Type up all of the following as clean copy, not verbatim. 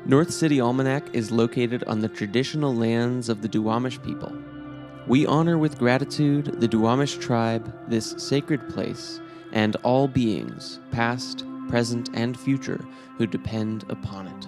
North City Almanac is located on the traditional lands of the Duwamish people. We honor with gratitude the Duwamish tribe, this sacred place, and all beings, past, present, and future, who depend upon it.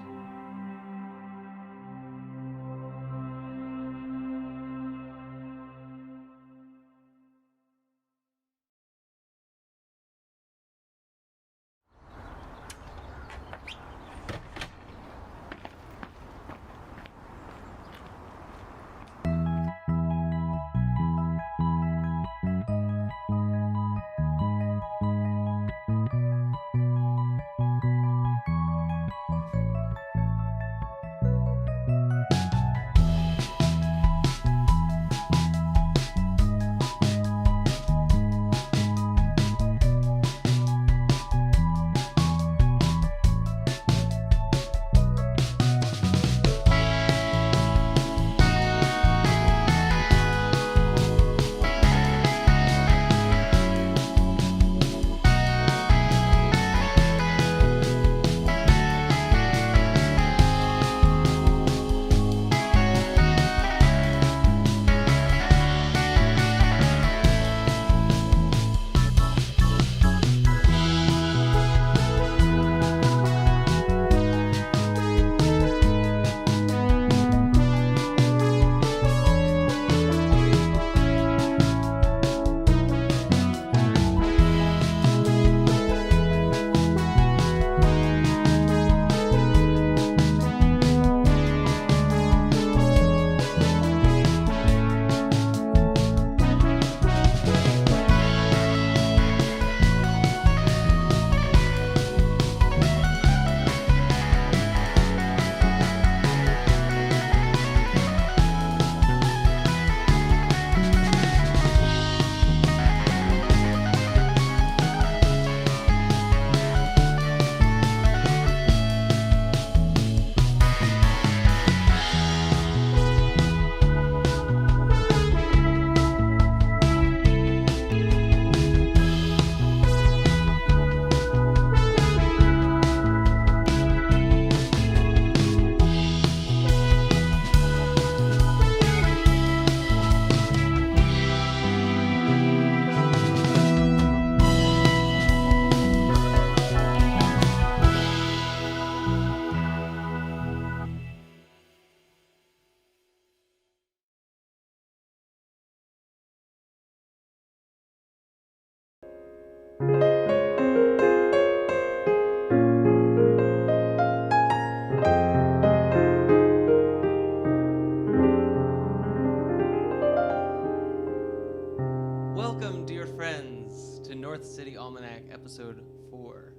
Welcome, dear friends, to North City Almanac, episode 4.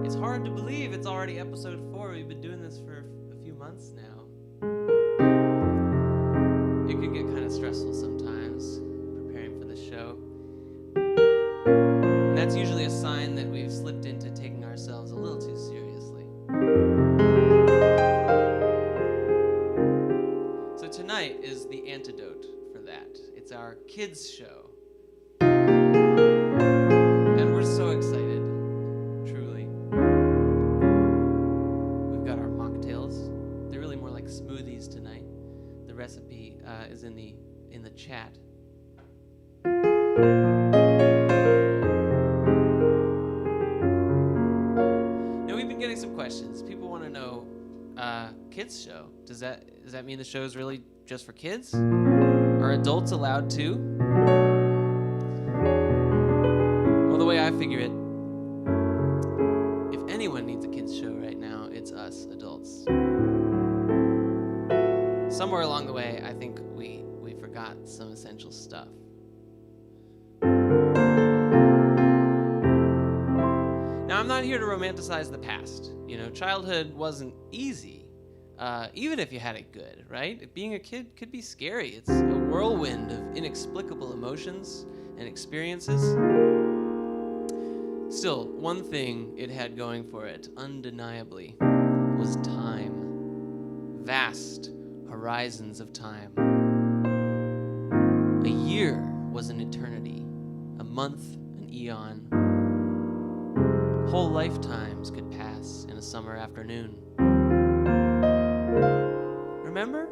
It's hard to believe it's already episode 4. We've been doing this for a few months now. It can get kind of stressful sometimes, preparing for the show. And that's usually a sign that we've slipped into taking ourselves a little too seriously. So tonight is the antidote for that. It's our kids' show. And we're so excited, truly. We've got our mocktails. They're really more like smoothies tonight. The recipe is in the chat. Now we've been getting some questions. People want to know, kids show. Does that mean the show is really just for kids? Are adults allowed too? Well, the way I figure it, if anyone needs a kids show right now, it's us adults. Somewhere along the way, I think we forgot some essential stuff. Now, I'm not here to romanticize the past. You know, childhood wasn't easy, even if you had it good, right? Being a kid could be scary. It's a whirlwind of inexplicable emotions and experiences. Still, one thing it had going for it, undeniably, was time. Vast horizons of time. A year was an eternity, a month an eon. Whole lifetimes could pass in a summer afternoon. Remember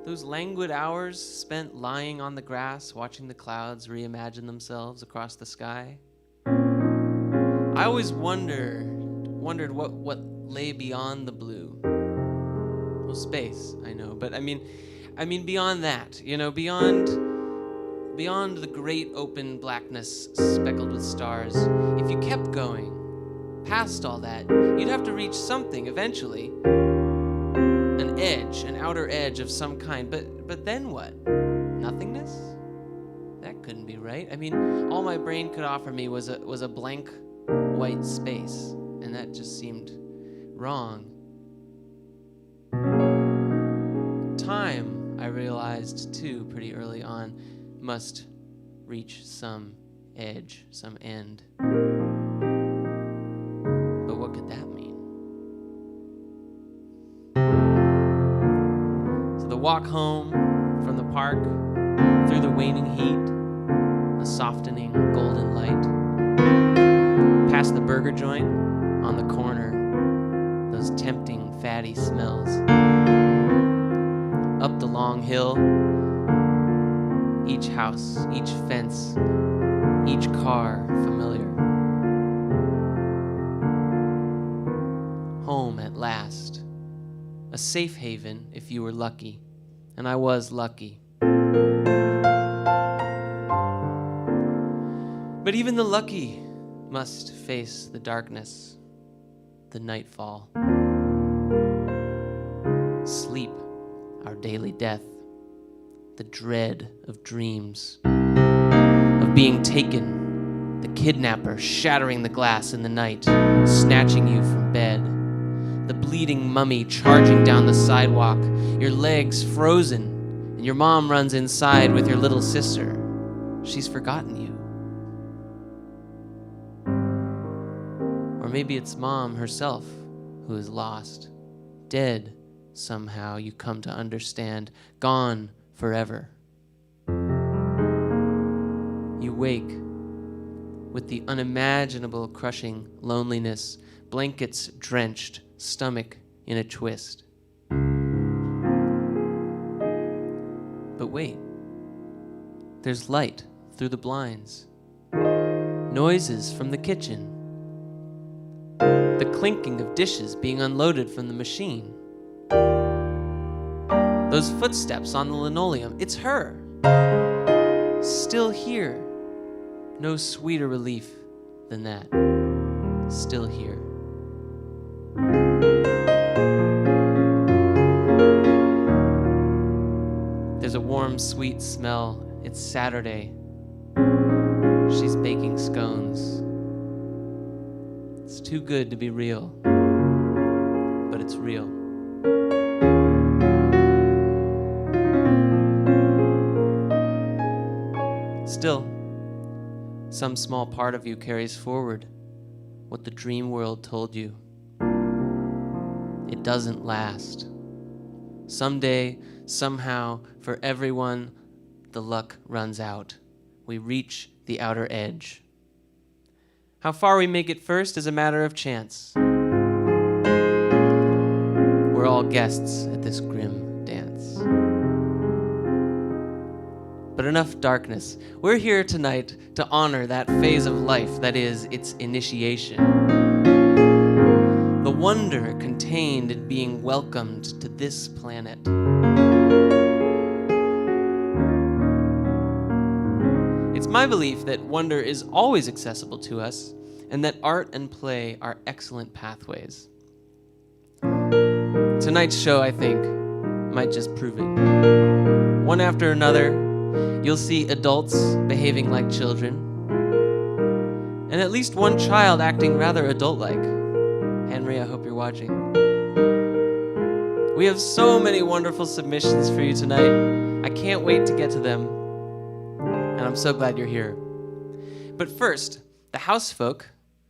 those languid hours spent lying on the grass, watching the clouds reimagine themselves across the sky? I always wondered what lay beyond the blue. Well, space, I know, but I mean beyond that, beyond the great open blackness speckled with stars. If you kept going past all that, you'd have to reach something eventually. An edge, an outer edge of some kind. But then what? Nothingness? That couldn't be right. All my brain could offer me was a blank white space, and that just seemed wrong. Time, I realized too pretty early on, must reach some edge, some end. But what could that mean? So the walk home from the park, through the waning heat, the softening golden light, past the burger joint on the corner, those tempting fatty smells, up the long hill, each house, each fence, each car familiar. Home at last. A safe haven if you were lucky. And I was lucky. But even the lucky must face the darkness, the nightfall. Sleep, our daily death. The dread of dreams, of being taken, the kidnapper shattering the glass in the night, snatching you from bed, the bleeding mummy charging down the sidewalk, your legs frozen, and your mom runs inside with your little sister. She's forgotten you. Or maybe it's mom herself who is lost, dead somehow, you come to understand, gone forever. You wake with the unimaginable crushing loneliness, blankets drenched, stomach in a twist. But wait, there's light through the blinds, noises from the kitchen, the clinking of dishes being unloaded from the machine. Those footsteps on the linoleum, it's her. Still here. No sweeter relief than that. Still here. There's a warm, sweet smell. It's Saturday. She's baking scones. It's too good to be real. But it's real. Still, some small part of you carries forward what the dream world told you. It doesn't last. Someday, somehow, for everyone, the luck runs out. We reach the outer edge. How far we make it first is a matter of chance. We're all guests at this grim dance. But enough darkness. We're here tonight to honor that phase of life that is its initiation. The wonder contained in being welcomed to this planet. It's my belief that wonder is always accessible to us, and that art and play are excellent pathways. Tonight's show, I think, might just prove it. One after another, you'll see adults behaving like children, and at least one child acting rather adult-like. Henry, I hope you're watching. We have so many wonderful submissions for you tonight. I can't wait to get to them, and I'm so glad you're here. But first, the HOUSEFOLK,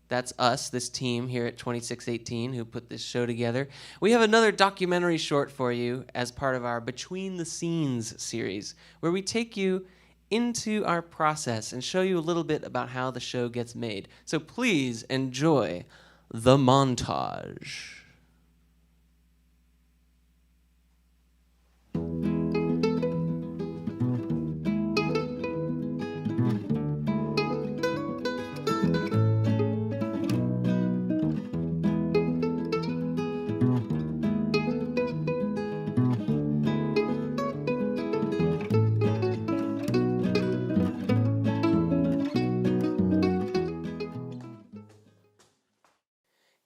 that's us, this team here at 2618 who put this show together. We have another documentary short for you as part of our Between the Scenes series, where we take you into our process and show you a little bit about how the show gets made. So please enjoy the montage.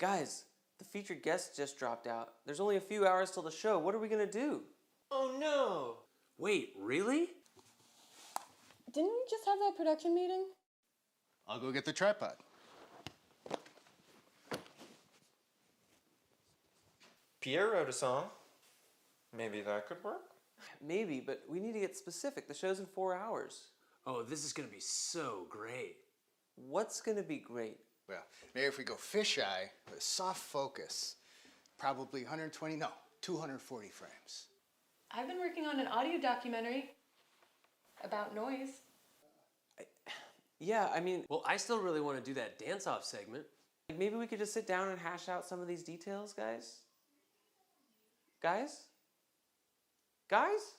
Guys, the featured guest just dropped out. There's only a few hours till the show. What are we gonna do? Oh no! Wait, really? Didn't we just have that production meeting? I'll go get the tripod. Pierre wrote a song. Maybe that could work? Maybe, but we need to get specific. The show's in 4 hours. Oh, this is gonna be so great. What's gonna be great? Well, maybe if we go fisheye with soft focus, probably 120, no, 240 frames. I've been working on an audio documentary about noise. Yeah, I mean, Well, I still really want to do that dance-off segment. maybe we could just sit down and hash out some of these details, guys? Guys? Guys?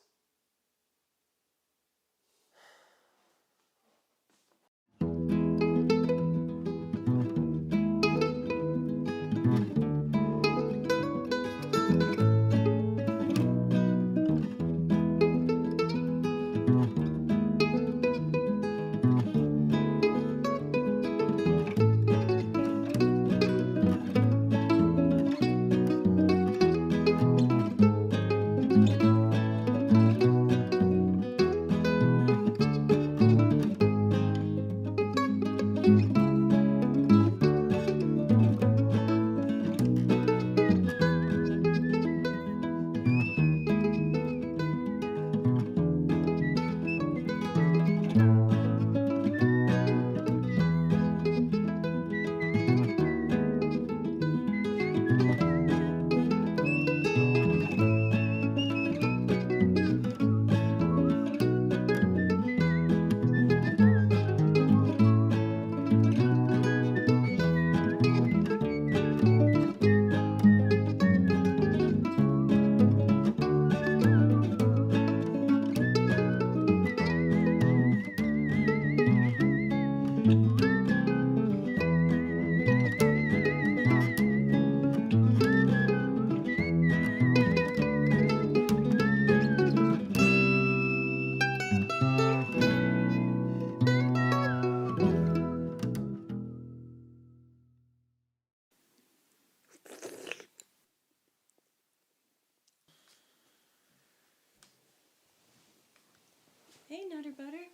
Hey, Nutter Butter.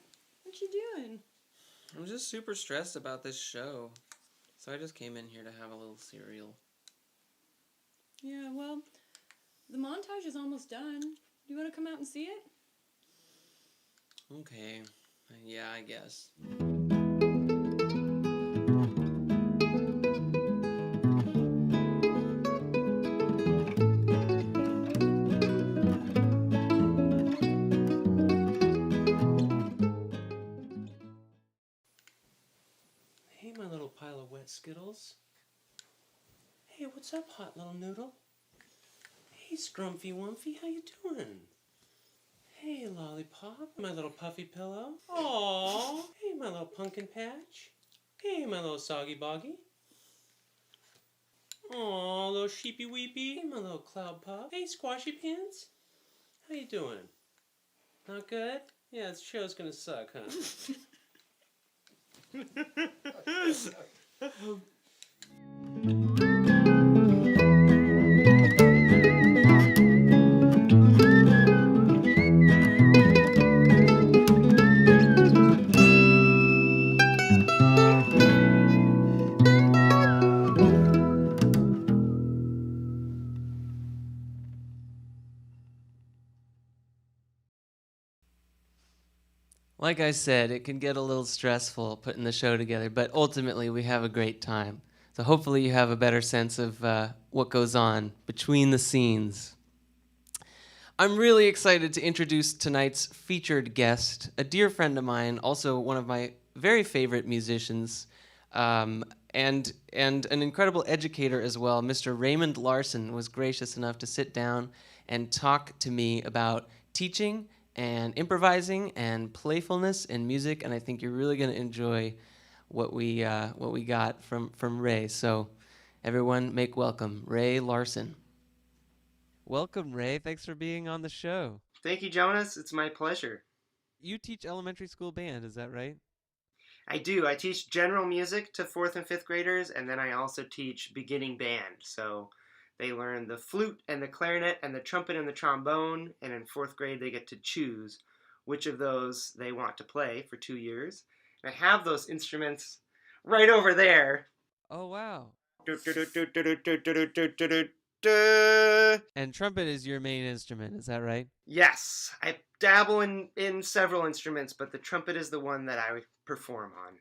What you doing? I'm just super stressed about this show. So I just came in here to have a little cereal. Yeah, well, the montage is almost done. Do you want to come out and see it? Okay. Yeah, I guess. Hey, my little pile of wet Skittles. Hey, what's up, hot little noodle? Hey, Scrumpy Wumpy, how you doing? Hey, Lollipop, my little puffy pillow. Aww. Hey, my little pumpkin patch. Hey, my little soggy boggy. Aww, little sheepy weepy. Hey, my little cloud pup. Hey, squashy pants. How you doing? Not good? Yeah, this show's gonna suck, huh? Like I said, it can get a little stressful putting the show together, but ultimately we have a great time. So hopefully you have a better sense of what goes on between the scenes. I'm really excited to introduce tonight's featured guest, a dear friend of mine, also one of my very favorite musicians, and an incredible educator as well. Mr. Raymond Larson was gracious enough to sit down and talk to me about teaching and improvising and playfulness in music, and I think you're really going to enjoy what we got from Ray. So, everyone, make welcome Ray Larson. Welcome, Ray. Thanks for being on the show. Thank you, Jonas. It's my pleasure. You teach elementary school band, is that right? I do. I teach general music to 4th and 5th graders, and then I also teach beginning band. So they learn the flute and the clarinet and the trumpet and the trombone, and in 4th grade they get to choose which of those they want to play for 2 years. And I have those instruments right over there. Oh, wow. Yes, And trumpet is your main instrument, is that right? I dabble in several instruments, but the trumpet is the one that I perform on.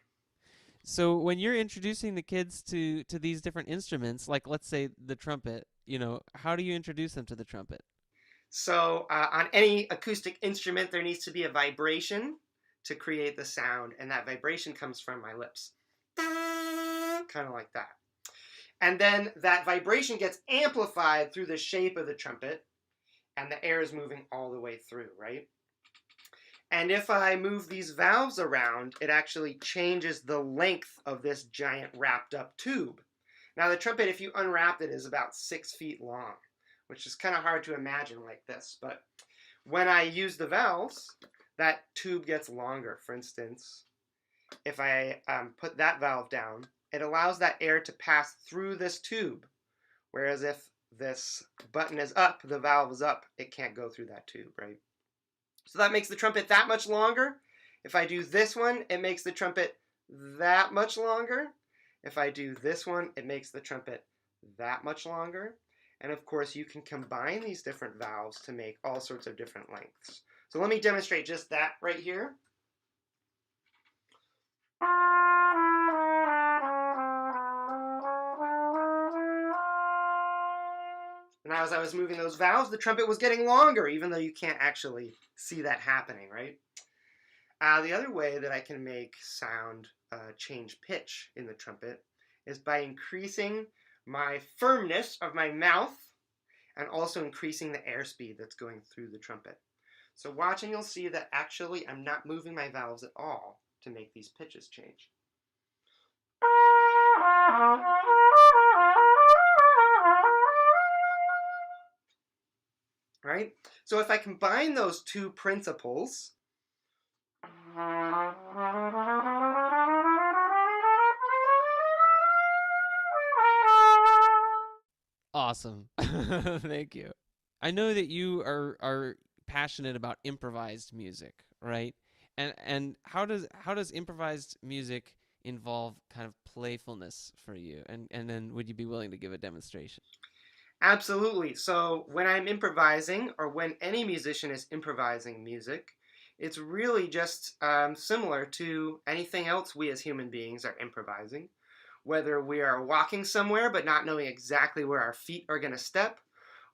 So when you're introducing the kids to these different instruments, like let's say the trumpet, how do you introduce them to the trumpet? So on any acoustic instrument, there needs to be a vibration to create the sound, and that vibration comes from my lips. Kind of like that. And then that vibration gets amplified through the shape of the trumpet, and the air is moving all the way through, right? And if I move these valves around, it actually changes the length of this giant wrapped up tube. Now the trumpet, if you unwrap it, is about 6 feet long, which is kind of hard to imagine like this. But when I use the valves, that tube gets longer. For instance, if I put that valve down, it allows that air to pass through this tube. Whereas if this button is up, the valve is up, it can't go through that tube, right? So that makes the trumpet that much longer. If I do this one, it makes the trumpet that much longer. If I do this one, it makes the trumpet that much longer. And of course, you can combine these different valves to make all sorts of different lengths. So let me demonstrate just that right here. Now, as I was moving those valves, the trumpet was getting longer, even though you can't actually see that happening, right? The other way that I can make sound change pitch in the trumpet is by increasing my firmness of my mouth and also increasing the airspeed that's going through the trumpet. So watching, you'll see that actually I'm not moving my valves at all to make these pitches change. Right? So if I combine those two principles, Awesome. Thank you. I know that you are passionate about improvised music, right? And how does improvised music involve kind of playfulness for you? And then would you be willing to give a demonstration? absolutely. So when I'm improvising, or when any musician is improvising music, it's really just similar to anything else we as human beings are improvising. Whether we are walking somewhere but not knowing exactly where our feet are going to step,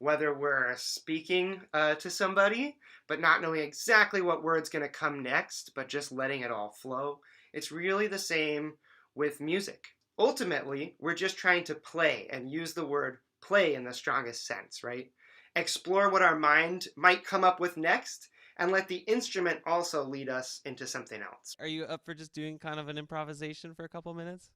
whether we're speaking to somebody but not knowing exactly what word's going to come next, but just letting it all flow. It's really the same with music. Ultimately, we're just trying to play, and use the word play in the strongest sense, right? Explore what our mind might come up with next, and let the instrument also lead us into something else. Are you up for just doing kind of an improvisation for a couple minutes?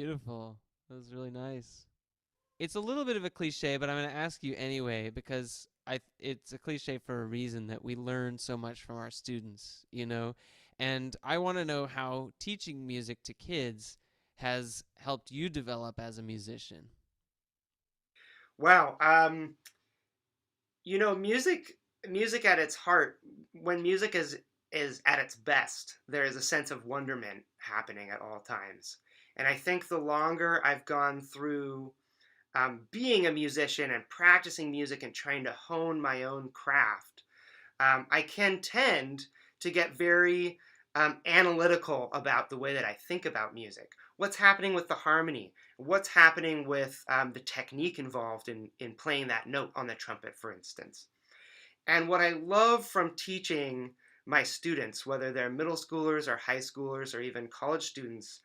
beautiful. That was really nice. It's a little bit of a cliche, but I'm going to ask you anyway because it's a cliche for a reason that we learn so much from our students, you know? And I want to know how teaching music to kids has helped you develop as a musician. Wow. Music at its heart, when music is at its best, there is a sense of wonderment happening at all times. And I think the longer I've gone through being a musician and practicing music and trying to hone my own craft, I can tend to get very analytical about the way that I think about music. What's happening with the harmony? What's happening with the technique involved in playing that note on the trumpet, for instance? And what I love from teaching my students, whether they're middle schoolers or high schoolers or even college students,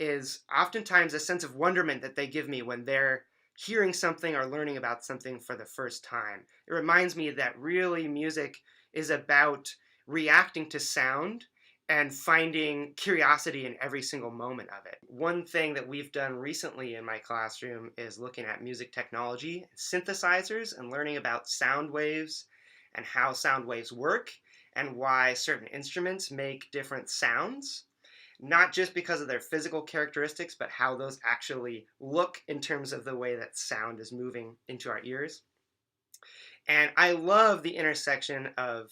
is oftentimes a sense of wonderment that they give me when they're hearing something or learning about something for the first time. It reminds me that really music is about reacting to sound and finding curiosity in every single moment of it. One thing that we've done recently in my classroom is looking at music technology, synthesizers, and learning about sound waves and how sound waves work and why certain instruments make different sounds, not just because of their physical characteristics, but how those actually look in terms of the way that sound is moving into our ears. And I love the intersection of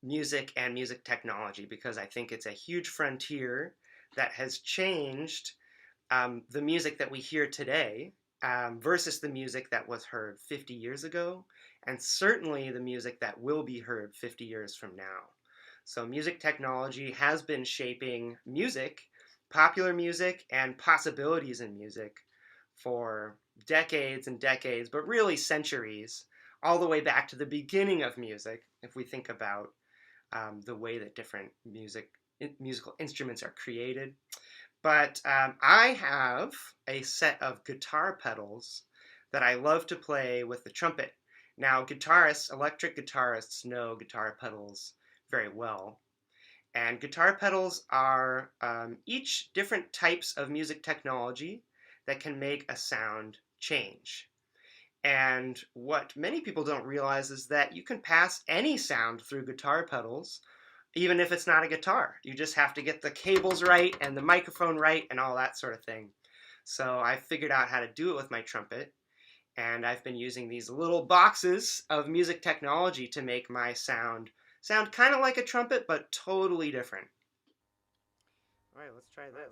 music and music technology because I think it's a huge frontier that has changed the music that we hear today versus the music that was heard 50 years ago, and certainly the music that will be heard 50 years from now. So music technology has been shaping music, popular music, and possibilities in music for decades and decades, but really centuries, all the way back to the beginning of music, if we think about the way that different musical instruments are created. But I have a set of guitar pedals that I love to play with the trumpet. Now, electric guitarists know guitar pedals very well. And guitar pedals are each different types of music technology that can make a sound change. And what many people don't realize is that you can pass any sound through guitar pedals, even if it's not a guitar. You just have to get the cables right and the microphone right and all that sort of thing. So I figured out how to do it with my trumpet, and I've been using these little boxes of music technology to make my sound kind of like a trumpet, but totally different. All right, let's try this.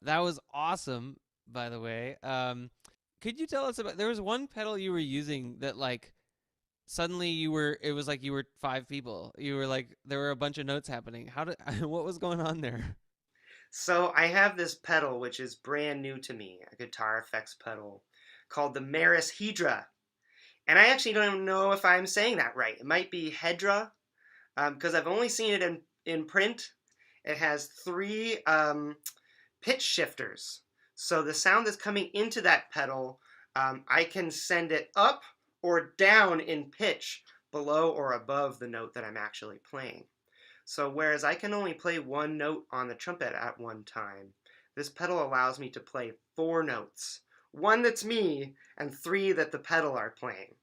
That was awesome, by the way. Could you tell us about? There was one pedal you were using that like suddenly you were. It was like you were 5 people. You were like there were a bunch of notes happening. How did? What was going on there? So I have this pedal, which is brand new to me, a guitar effects pedal called the Maris Hedra. And I actually don't even know if I'm saying that right. It might be Hedra, because I've only seen it in print. It has 3 pitch shifters. So the sound that's coming into that pedal, I can send it up or down in pitch below or above the note that I'm actually playing. So whereas I can only play 1 note on the trumpet at one time, this pedal allows me to play 4 notes. 1 that's me, and 3 that the pedal are playing.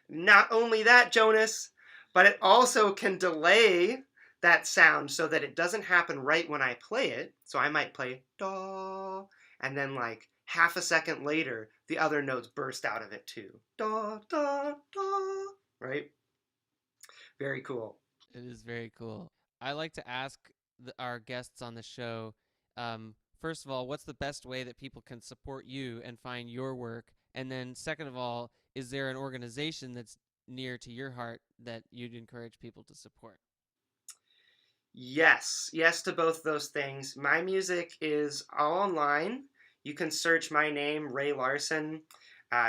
Not only that, Jonas, but it also can delay that sound so that it doesn't happen right when I play it. So I might play da, and then like half a second later, the other notes burst out of it too. Da, da, da, right? Very cool. It is very cool. I like to ask our guests on the show, first of all, what's the best way that people can support you and find your work? And then, second of all, is there an organization that's near to your heart that you'd encourage people to support? Yes, yes to both those things. My music is all online. You can search my name, Ray Larson.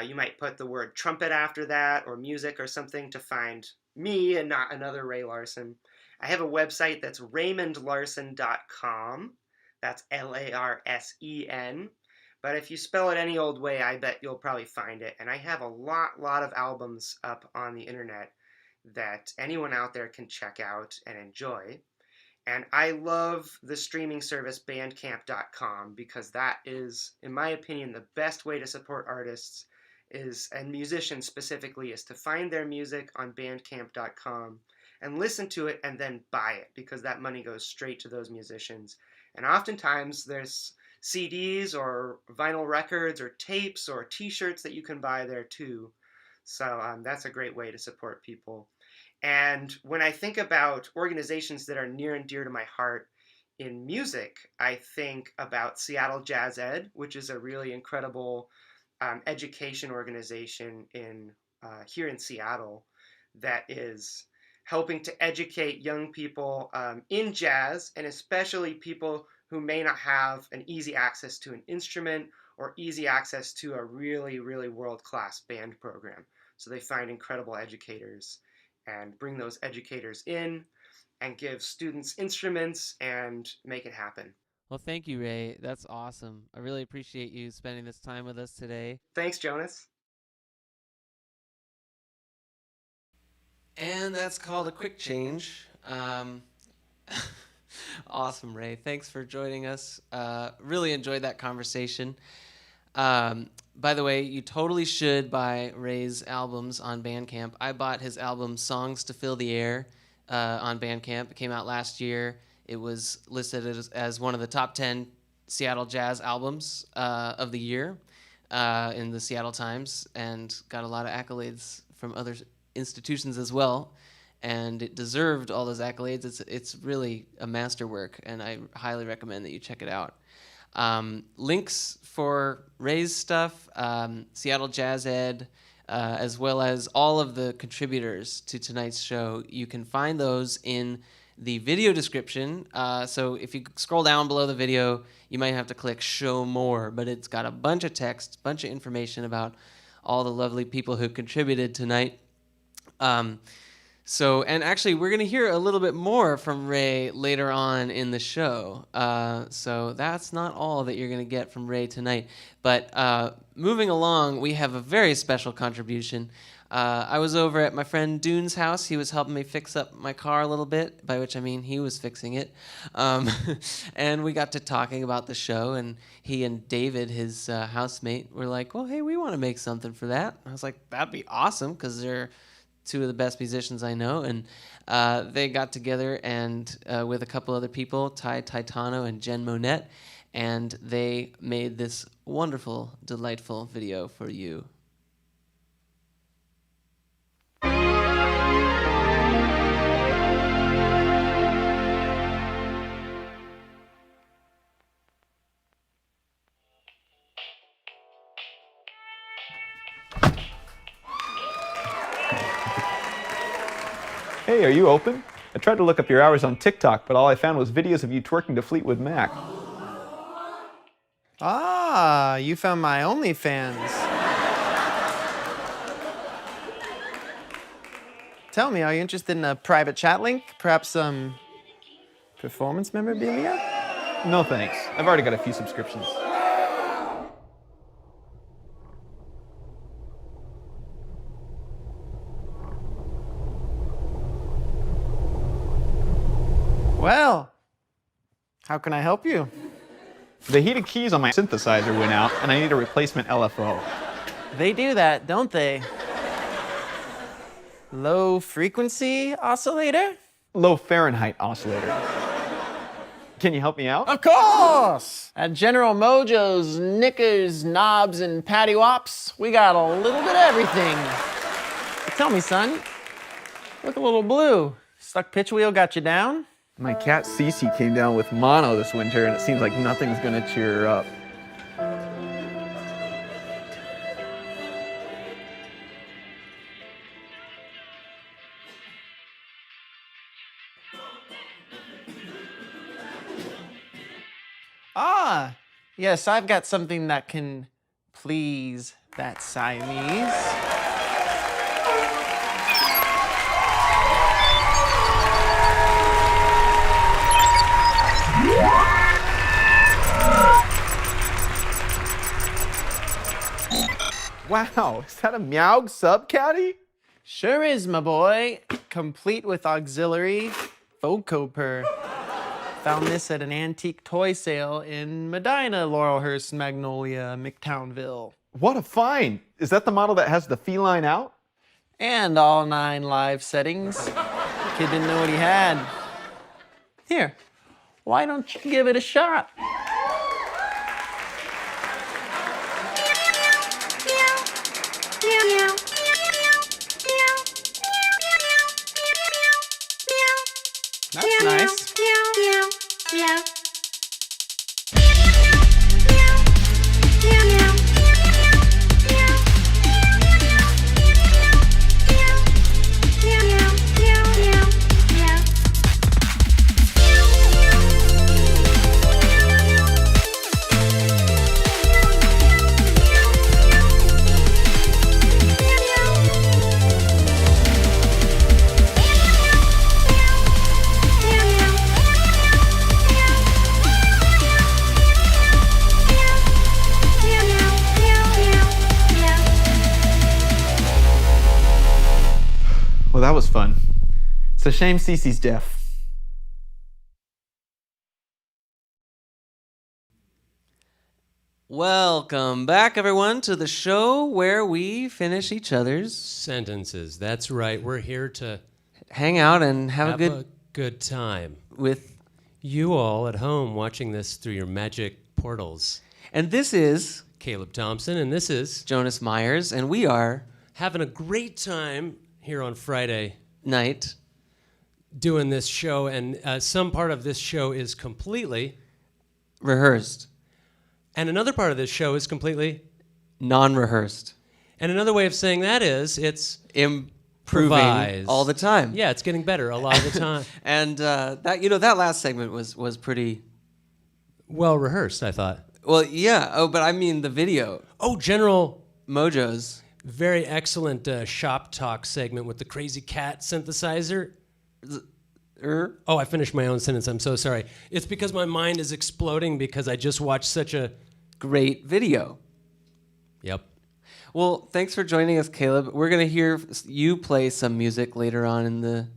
You might put the word trumpet after that or music or something to find me and not another Ray Larson. I have a website that's raymondlarson.com. That's Larsen. But if you spell it any old way, I bet you'll probably find it. And I have a lot of albums up on the internet that anyone out there can check out and enjoy. And I love the streaming service bandcamp.com because that is, in my opinion, the best way to support artists is, and musicians specifically, is to find their music on bandcamp.com and listen to it and then buy it because that money goes straight to those musicians. And oftentimes there's CDs or vinyl records or tapes or t-shirts that you can buy there too. So that's a great way to support people. And when I think about organizations that are near and dear to my heart in music, I think about Seattle Jazz Ed, which is a really incredible education organization here in Seattle that is helping to educate young people in jazz, and especially people who may not have an easy access to an instrument or easy access to a really, really world-class band program. So they find incredible educators and bring those educators in and give students instruments and make it happen. Well, thank you, Ray. That's awesome. I really appreciate you spending this time with us today. Thanks, Jonas. And that's called a quick change. Awesome, Ray. Thanks for joining us. Really enjoyed that conversation. By the way, you totally should buy Ray's albums on Bandcamp. I bought his album Songs to Fill the Air on Bandcamp. It came out last year. It was listed as one of the top 10 Seattle jazz albums of the year in the Seattle Times, and got a lot of accolades from other institutions as well. And it deserved all those accolades. It's really a masterwork, and I highly recommend that you check it out. Links for Ray's stuff, Seattle Jazz Ed, as well as all of the contributors to tonight's show, you can find those in the video description. So if you scroll down below the video, you might have to click Show More, but it's got a bunch of text, bunch of information about all the lovely people who contributed tonight. And actually, we're going to hear a little bit more from Ray later on in the show. So that's not all that you're going to get from Ray tonight. But moving along, we have a very special contribution. I was over at my friend Dune's house. He was helping me fix up my car a little bit, by which I mean he was fixing it. And we got to talking about the show, and he and David, his housemate, were like, well, hey, we want to make something for that. I was like, that'd be awesome, because they're two of the best musicians I know, and they got together and with a couple other people, Ty Titano and Jen Monette, and they made this wonderful, delightful video for you. Hey, are you open? I tried to look up your hours on TikTok, but all I found was videos of you twerking to Fleetwood Mac. Ah, you found my OnlyFans. Tell me, are you interested in a private chat link? Perhaps some performance memorabilia? No thanks. I've already got a few subscriptions. Well, how can I help you? The heated keys on my synthesizer went out, and I need a replacement LFO. They do that, don't they? Low frequency oscillator? Low Fahrenheit oscillator. Can you help me out? Of course! At General Mojo's Knickers, Knobs, and Patty Wops, we got a little bit of everything. But tell me, son, look a little blue. Stuck pitch wheel got you down? My cat Cece came down with mono this winter, and it seems like nothing's gonna cheer her up. Ah, yes, I've got something that can please that Siamese. Wow, is that a Meowg sub caddy? Sure is, my boy. Complete with auxiliary vocoder. Found this at an antique toy sale in Medina, Laurelhurst, Magnolia, McTownville. What a find! Is that the model that has the feline out? And all 9 live settings. Kid didn't know what he had. Here, why don't you give it a shot? That's nice. Well, that was fun. It's a shame Cece's deaf. Welcome back, everyone, to the show where we finish each other's Sentences. That's right. We're here to hang out and have have a good time. with. You all at home watching this through your magic portals. And this is Caleb Thompson, and this is Jonas Myers, and we are having a great time here on Friday Night. doing this show, and some part of this show is completely, Rehearsed. and another part of this show is completely, Non-rehearsed. and another way of saying that is it's Improving improvised. all the time. Yeah, it's getting better a lot of the time. And that last segment was pretty Well rehearsed, I thought. well. Yeah. Oh, but I mean the video. Oh, General Mojo's. Very excellent shop talk segment with the crazy cat synthesizer. Oh, I finished my own sentence. I'm so sorry. It's because my mind is exploding because I just watched such a... Great video. Yep. Well, thanks for joining us, Caleb. We're going to hear you play some music later on in the...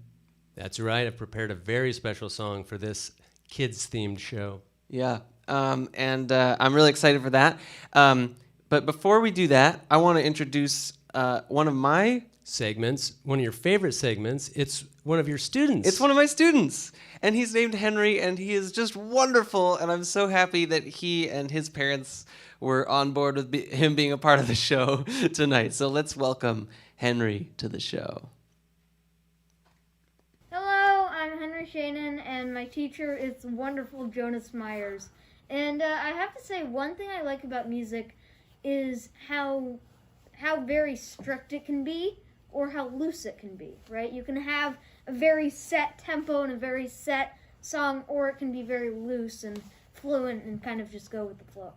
That's right. I've prepared a very special song for this kids-themed show. Yeah. And I'm really excited for that. But before we do that, I want to introduce one of my... Segments. One of your favorite segments. It's one of your students. It's one of my students. And he's named Henry, and he is just wonderful. And I'm so happy that he and his parents were on board with him being a part of the show tonight. So let's welcome Henry to the show. Hello, I'm Henry Shainin, and my teacher is wonderful Jonas Myers. And I have to say, one thing I like about music is how very strict it can be. or how loose it can be, right? You can have a very set tempo and a very set song, or it can be very loose and fluent and kind of just go with the flow.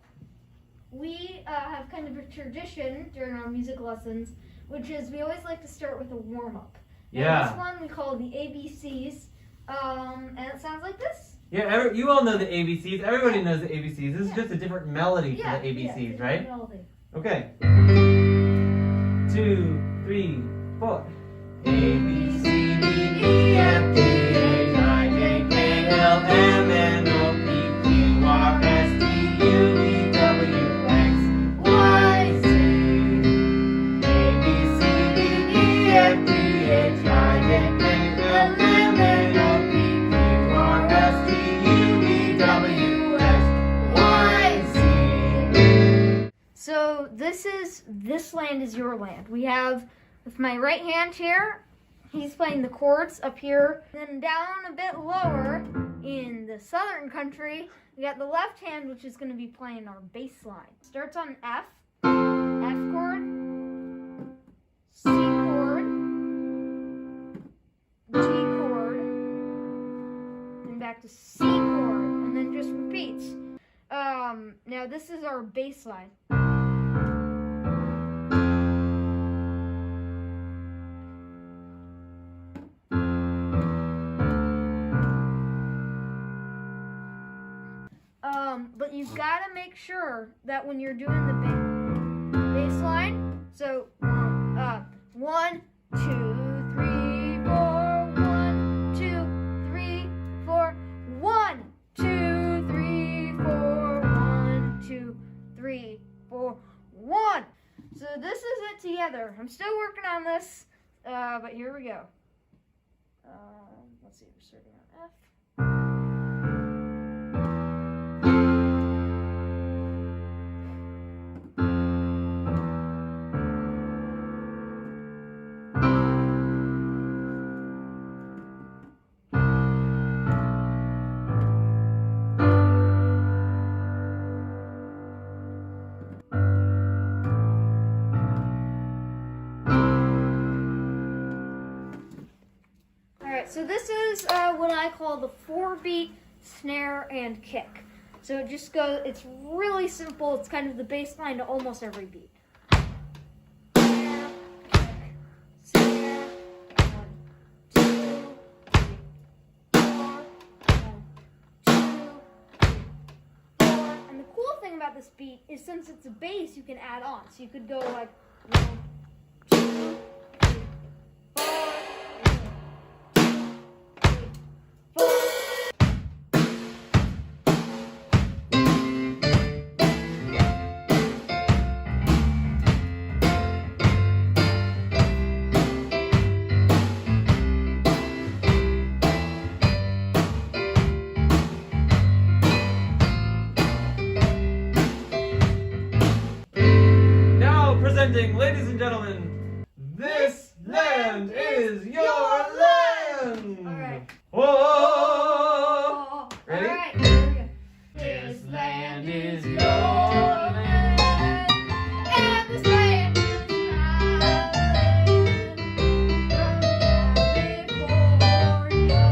We have kind of a tradition during our music lessons, which is we always like to start with a warm-up. Yeah. And this one we call the ABCs, and it sounds like this. Yeah, you all know the ABCs. Everybody knows the ABCs. This is just a different melody for the ABCs, right? Melody. Okay. 2, 3, 4. A, B, C, D, E, F, G, H, I, J, K, L, M, N, O, P, Q, R, S, T, U, V, W, X, Y, Z. A, B, C, D, E, F, G, H, I, J, K, L, M, N, O, P, Q, R, S, T, U, V, W, X, Y, Z. So this land is your land. We have, with my right hand here, he's playing the chords up here. Then down a bit lower in the southern country, we got the left hand, which is going to be playing our bass line. Starts on F, F chord, C chord, G chord, and back to C chord, and then just repeats. Now this is our bass line. But you've got to make sure that when you're doing the bass line, so 1, 2, 3, 4, 1, 2, 3, 4, 1, 2, 3, 4, 1, 2, 3, 4, 1. So this is it together. I'm still working on this, but here we go. Let's see, we're starting on F. So this is what I call the 4-beat snare and kick. So it just goes, it's really simple. It's kind of the bass line to almost every beat. Snare, kick, snare, 1, 2, 3, 4, 1, 2, 3, 4. And the cool thing about this beat is since it's a bass, you can add on. So you could go like 1, 2, 3, 4. Ladies and gentlemen, this land is your land! Alright. Whoa! Ready? Alright, here we go. This land is your land. And this land is my land. From California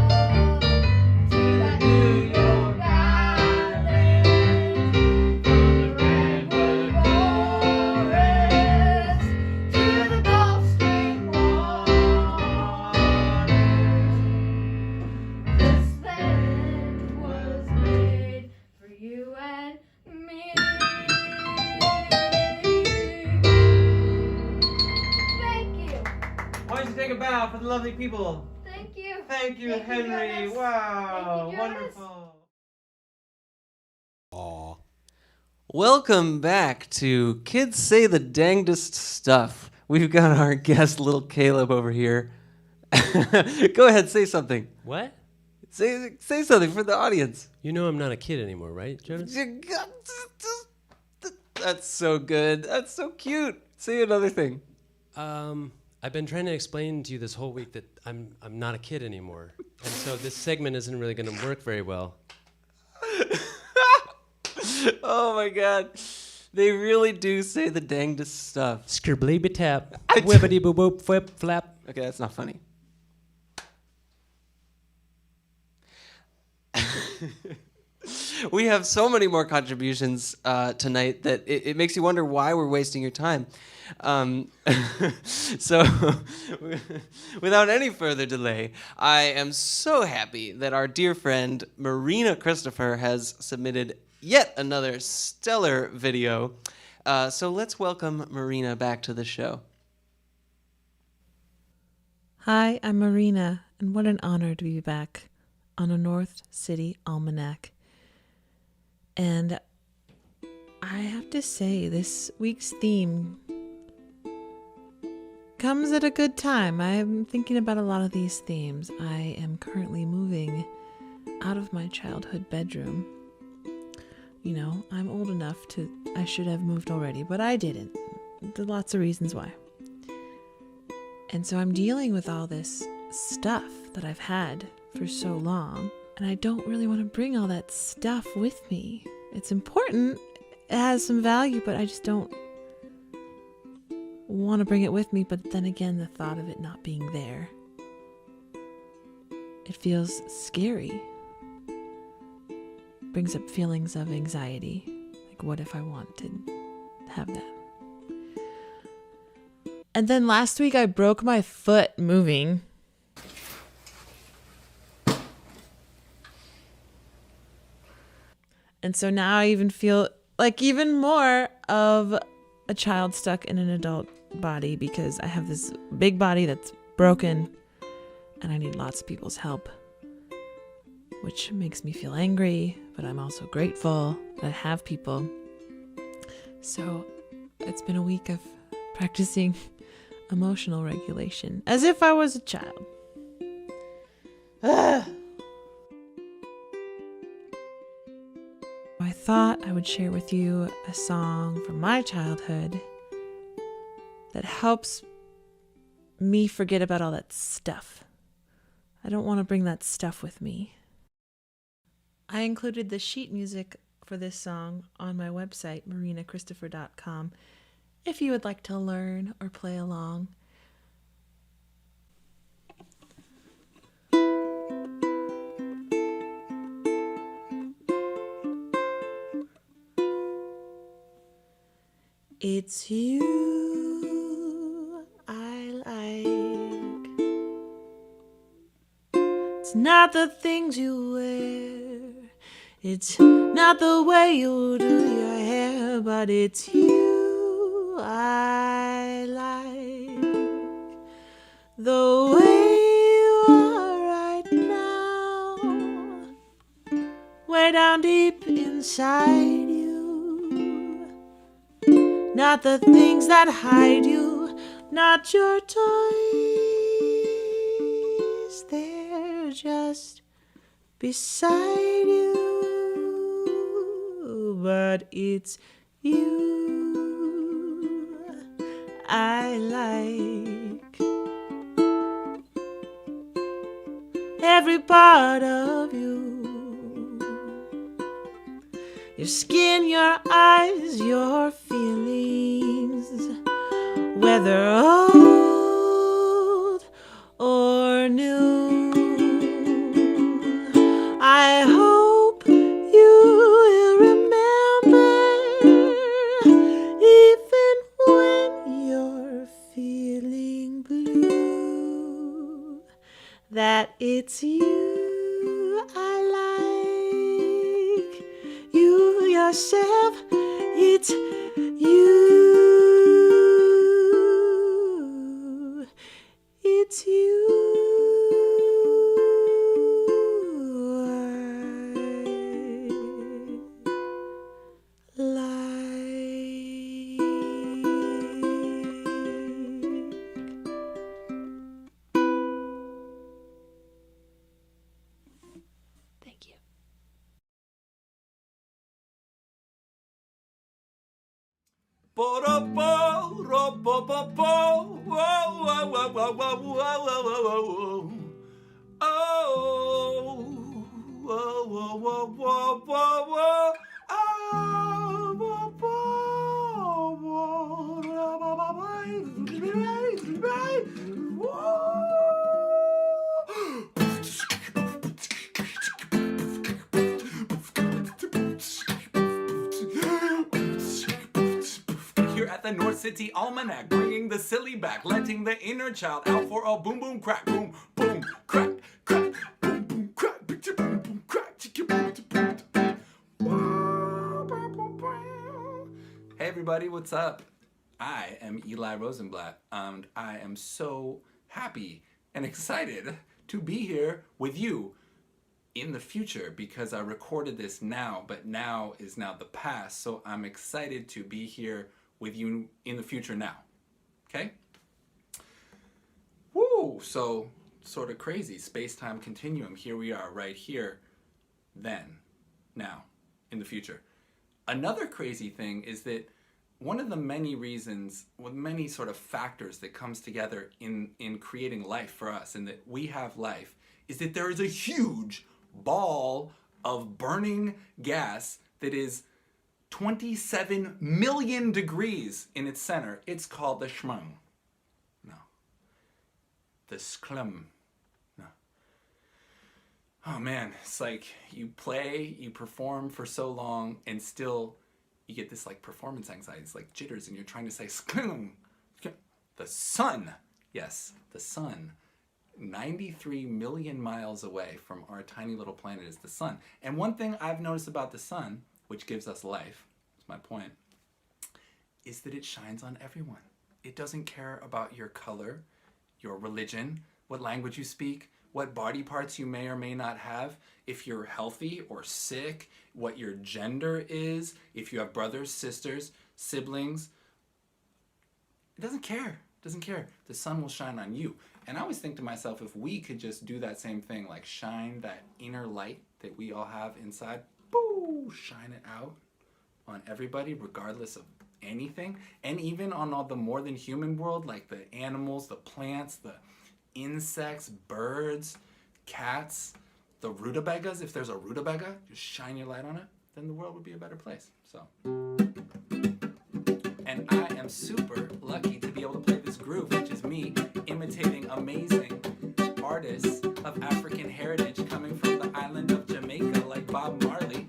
to New York Island. From the redwood forest to the Gulf Stream waters. This land was made for you and me. Thank you. Why don't you take a bow for the lovely people? Thank you. Thank you, Thank you, Henry. Jonas. Wow, Thank you, Jonas. wonderful. Welcome back to Kids Say the Dangdest Stuff. We've got our guest, little Caleb, over here. Go ahead, say something. What? Say something for the audience. You know I'm not a kid anymore, right, Jonas? That's so good. That's so cute. Say another thing. I've been trying to explain to you this whole week that I'm not a kid anymore. And so this segment isn't really going to work very well. Oh my God. They really do say the dangest stuff. Scribbly tap. Whippity boop boop flip flap. Okay, that's not funny. We have so many more contributions tonight that it makes you wonder why we're wasting your time. So, without any further delay, I am so happy that our dear friend Marina Christopher has submitted yet another stellar video. So let's welcome Marina back to the show. Hi, I'm Marina, and what an honor to be back on a North City Almanac. And I have to say, this week's theme comes at a good time. I'm thinking about a lot of these themes. I am currently moving out of my childhood bedroom. You know, I'm old enough I should have moved already, but I didn't. There's lots of reasons why. And so I'm dealing with all this stuff that I've had for so long, and I don't really want to bring all that stuff with me. It's important, it has some value, but I just don't want to bring it with me. But then again, the thought of it not being there, it feels scary. Brings up feelings of anxiety. Like, what if I want to have that? And then last week I broke my foot moving. And so now I even feel like even more of a child stuck in an adult body, because I have this big body that's broken and I need lots of people's help, which makes me feel angry, but I'm also grateful that I have people. So it's been a week of practicing emotional regulation as if I was a child. I thought I would share with you a song from my childhood that helps me forget about all that stuff. I don't want to bring that stuff with me. I included the sheet music for this song on my website, marinachristopher.com, if you would like to learn or play along. It's you I like. It's not the things you wear. It's not the way you do your hair, but it's you I like. The way you are right now, way down deep inside you. Not the things that hide you, not your toys. They're just beside you. But it's you I like. Every part of you. Your skin, your eyes, your feelings, whether old or new. I hope you will remember, even when you're feeling blue, that it's you I like. You yourself, it's you. It's you. Thank you. at the North City Almanac, bringing the silly back, letting the inner child out for a boom boom crack, boom boom crack crack, boom boom crack, boom boom crack, Hey everybody, what's up? I am Eli Rosenblatt, and I am so happy and excited to be here with you in the future, because I recorded this now, but now is now the past, so I'm excited to be here with you in the future now. Okay? Woo! So, sort of crazy. Space-time continuum. Here we are, right here, then, now, in the future. Another crazy thing is that one of the many reasons, with many sort of factors that comes together in creating life for us, and that we have life, is that there is a huge ball of burning gas that is 27 million degrees in its center. It's called the shmung. No. The sklum. No. Oh man, it's like you play, you perform for so long, and still you get this like performance anxiety. It's like jitters, and you're trying to say sklum. The sun. Yes, the sun. 93 million miles away from our tiny little planet is the sun. And one thing I've noticed about the sun, which gives us life, is my point, is that it shines on everyone. It doesn't care about your color, your religion, what language you speak, what body parts you may or may not have, if you're healthy or sick, what your gender is, if you have brothers, sisters, siblings. It doesn't care. It doesn't care. The sun will shine on you. And I always think to myself, if we could just do that same thing, like shine that inner light that we all have inside, boo, shine it out on everybody, regardless of anything. And even on all the more than human world, like the animals, the plants, the insects, birds, cats, the rutabagas. If there's a rutabaga, just shine your light on it, then the world would be a better place. So, and I am super lucky to be able to play this groove, which is me imitating amazing artists of African heritage coming from the island of Jamaica, like Bob Marley.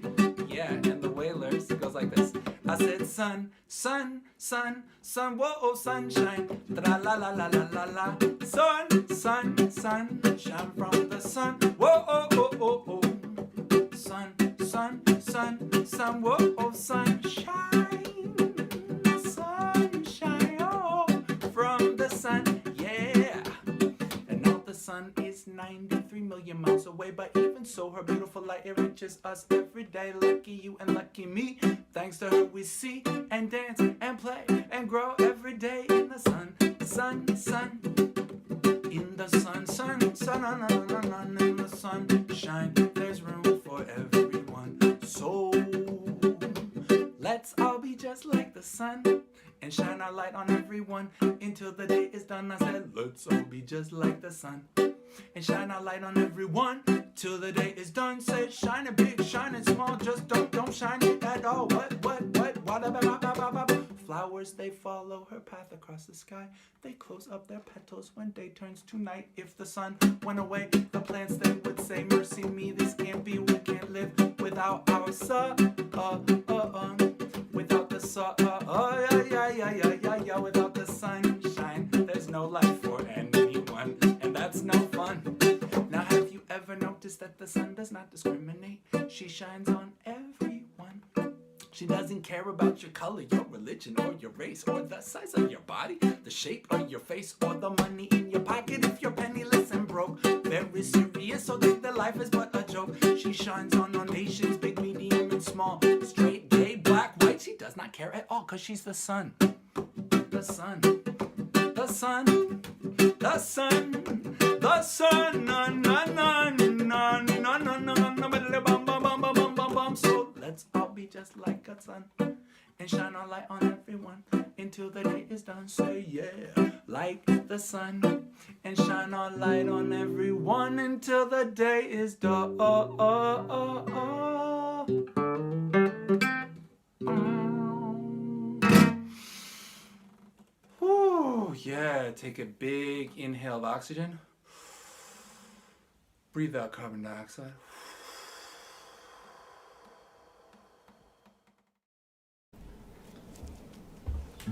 Yeah, and the Wailers. It goes like this. I said, sun, sun, sun, sun, whoa, oh, sunshine, tra la la la la la la. Sun, sun, sun, shine from the sun, whoa, oh, oh, oh, oh. Sun, sun, sun, sun, whoa, oh, sunshine, sunshine, oh, from the sun, yeah. And now the sun is 93 million miles away, but even so, her beautiful light, it reaches us every day. Lucky you and lucky me. Thanks to her, we see and dance and play and grow every day in the sun, sun, sun. In the sun, sun, sun, in the sunshine. There's room for everyone. So let's all be just like the sun and shine our light on everyone until the day is done. I said, let's all be just like the sun and shine our light on everyone till the day is done. Say, shine it big, shine it small, just don't shine it at all. What? Flowers, they follow her path across the sky. They close up their petals when day turns to night. If the sun went away, the plants, they would say, mercy me, this can't be, we can't live without our sun. Without the sun, without the sunshine, there's no life for anyone, and that's no fun. Now have you ever noticed that the sun does not discriminate? She shines on everyone. She doesn't care about your color, your religion, or your race, or the size of your body, the shape of your face, or the money in your pocket. If you're penniless and broke, very serious, so think that life is but a joke. She shines on all nations, big, medium, and small, straight, gay, black, white. She does not care at all, cause she's the sun. The sun. The sun. The sun. The sun. Na na na na na na na na. So let's all be just like a sun and shine our light on everyone until the day is done. Say yeah, like the sun, and shine our light on everyone until the day is done. Whew, yeah, take a big inhale of oxygen. Breathe out carbon dioxide. You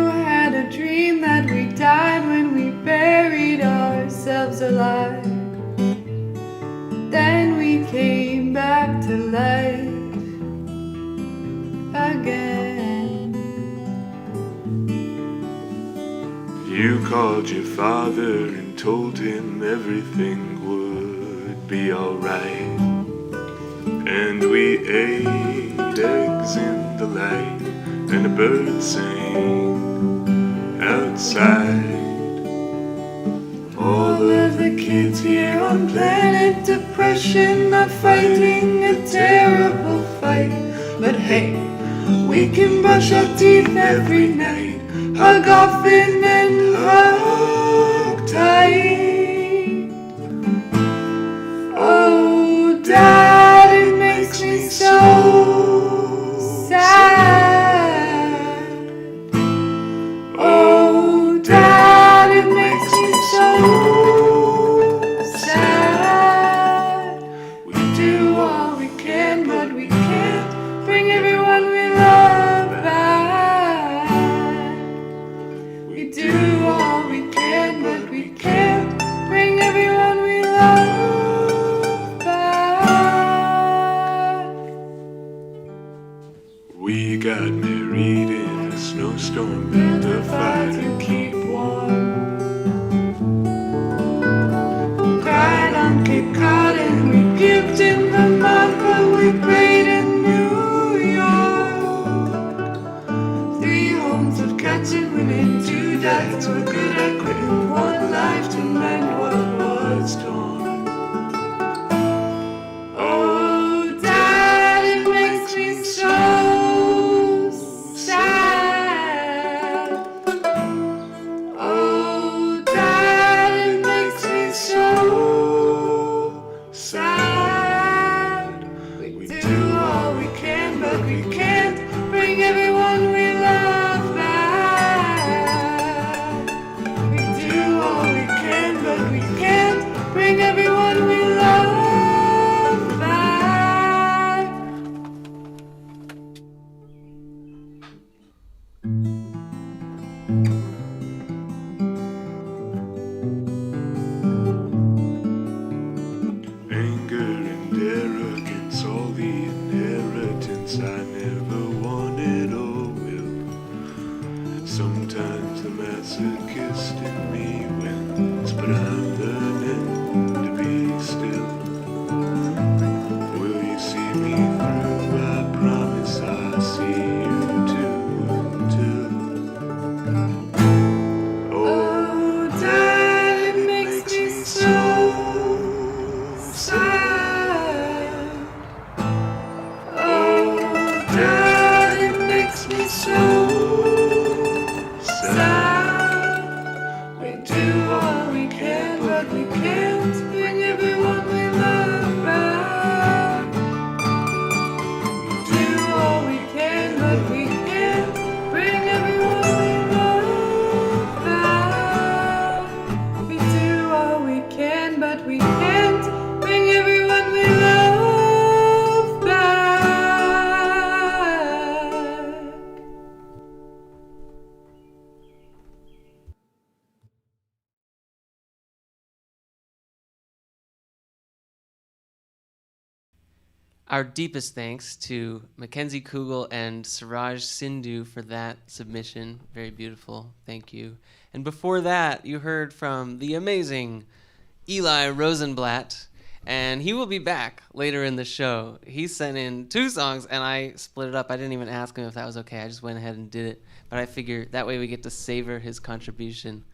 had a dream that we died when we buried ourselves alive. Then we came back to life again. You called your father and told him everything would be alright. And we ate eggs in the light, and a bird sang outside. All of the kids here on planet Depression are fighting a terrible fight. But hey, we can brush our teeth every night, hug often and hug tight. Oh, Dad, it makes me so sad. Oh, Dad, it makes me so sad. We do all we can, but we can't bring everyone we love back. We do all we can, but we can't bring everyone we love back. We got married in a snowstorm, built a fire to keep warm. Cried on Cape Cod and we puked in the mud, but we prayed in New York. 3 homes of cats and women, 2 dads were good at quitting, 1 life to mend what was torn. Oh, Dad, it makes me so sad. Oh, Dad, it makes me so sad. We do all we can, but we can't bring everyone we love back. We do all we can, but we can't bring everyone we love back. Anger and arrogance, all the inheritance I never wanted or will. Sometimes the masochist in me wins, but I'm learning to be still. Will you see me through? I promise I'll see you too until. Oh, Dad, it makes me so sad. Oh, Dad, it makes me so sad. We do all we can, but we can't bring everyone we love back. We do all we can, but we can't bring everyone we love back. We do all we can, but we can't bring everyone we love back. Our deepest thanks to Mackenzie Kugel and Siraj Sindhu for that submission. Very beautiful. Thank you. And before that, you heard from the amazing Eli Rosenblatt, and he will be back later in the show. He sent in 2 songs, and I split it up. I didn't even ask him if that was okay. I just went ahead and did it. But I figure that way we get to savor his contribution.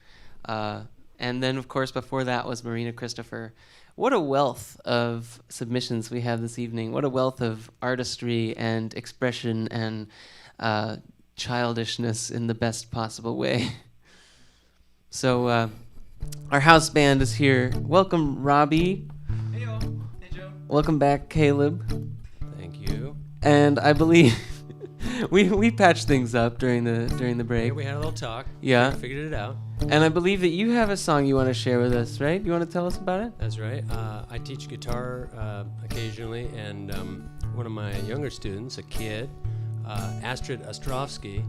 And then, of course, before that was Marina Christopher. What a wealth of submissions we have this evening. What a wealth of artistry and expression and childishness in the best possible way. So our house band is here. Welcome, Robbie. Hey, y'all. Hey, Joe. Welcome back, Caleb. Thank you. And I believe we patched things up during the break. Yeah, we had a little talk. Yeah. Figured it out. And I believe that you have a song you want to share with us, right? You want to tell us about it? That's right. I teach guitar occasionally, and one of my younger students, a kid, Astrid Ostrovsky,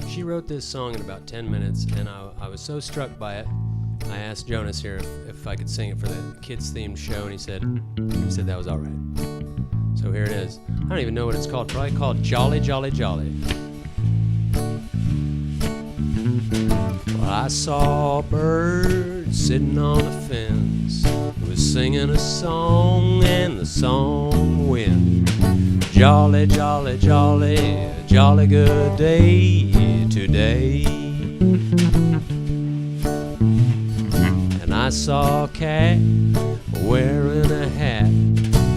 she wrote this song in about 10 minutes, and I was so struck by it. I asked Jonas here if I could sing it for the kids-themed show, and he said that was all right. So here it is. I don't even know what it's called. Probably called Jolly, Jolly, Jolly. Well, I saw a bird sitting on a fence. He was singing a song, and the song went, jolly, jolly, jolly, jolly good day today. And I saw a cat wearing a hat.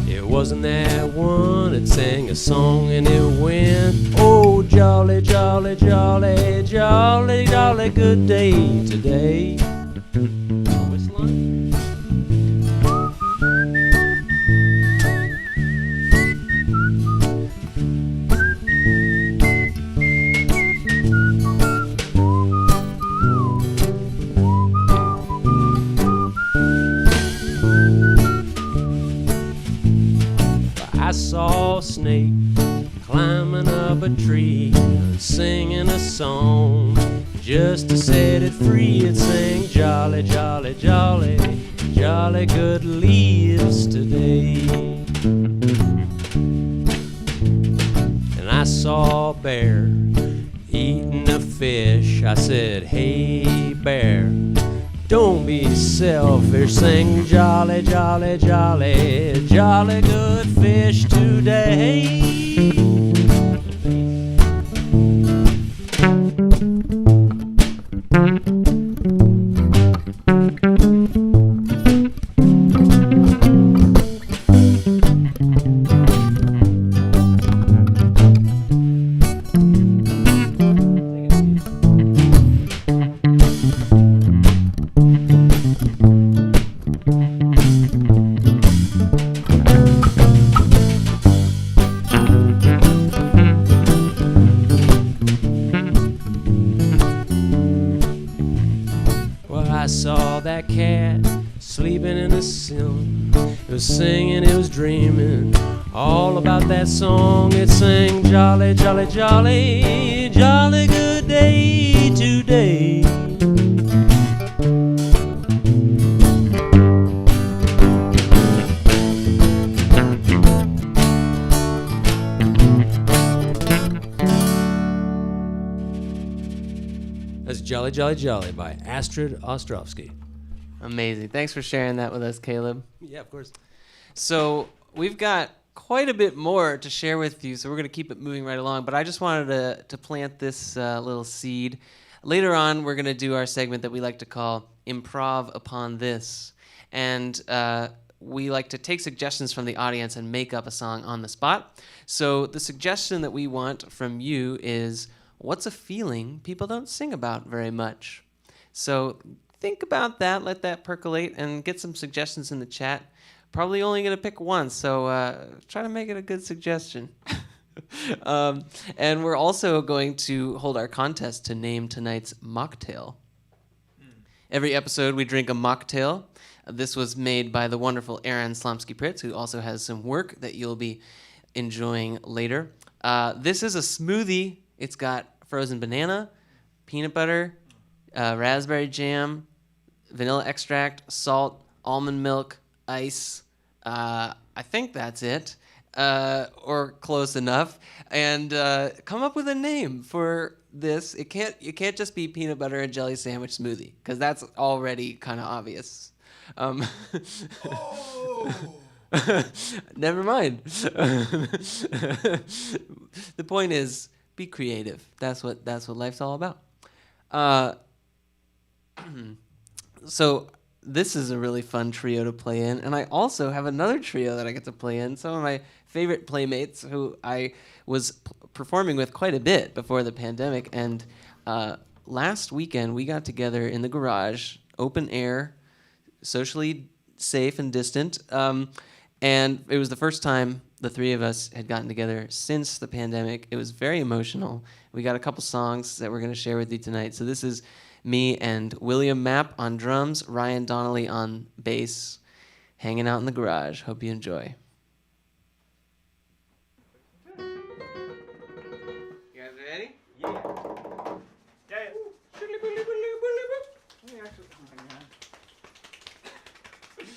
It wasn't that one, it sang a song and it went, oh, jolly, jolly, jolly, jolly, jolly good day today. I saw a snake climbing up a tree and singing a song just to set it free. It sang jolly, jolly, jolly, jolly good leaves today. And I saw a bear eating a fish. I said, hey bear, don't be selfish, sing jolly, jolly, jolly, jolly good fish today. I saw that cat sleeping in the ceiling. It was singing, it was dreaming all about that song. It sang jolly, jolly, jolly, jolly good day today. That's Jolly, Jolly, Jolly by Astrid Ostrovsky. Amazing. Thanks for sharing that with us, Caleb. Yeah, of course. So we've got quite a bit more to share with you, so we're going to keep it moving right along. But I just wanted to plant this little seed. Later on, we're going to do our segment that we like to call Improv Upon This. And we like to take suggestions from the audience and make up a song on the spot. So the suggestion that we want from you is, what's a feeling people don't sing about very much? So think about that, let that percolate, and get some suggestions in the chat. Probably only going to pick one, so try to make it a good suggestion. And we're also going to hold our contest to name tonight's mocktail. Every episode we drink a mocktail. This was made by the wonderful Aaron Slomsky-Pritz, who also has some work that you'll be enjoying later. This is a smoothie. It's got frozen banana, peanut butter, raspberry jam, vanilla extract, salt, almond milk, ice. I think that's it, or close enough. And come up with a name for this. It can't just be peanut butter and jelly sandwich smoothie, because that's already kind of obvious. Never mind. The point is, be creative. That's what life's all about. So this is a really fun trio to play in, and I also have another trio that I get to play in. Some of my favorite playmates who I was performing with quite a bit before the pandemic, and last weekend we got together in the garage, open air, socially safe and distant, and it was the first time the three of us had gotten together since the pandemic. It was very emotional. We got a couple songs that we're going to share with you tonight. So this is me and William Mapp on drums, Ryan Donnelly on bass, hanging out in the garage. Hope you enjoy. You guys ready? Yeah.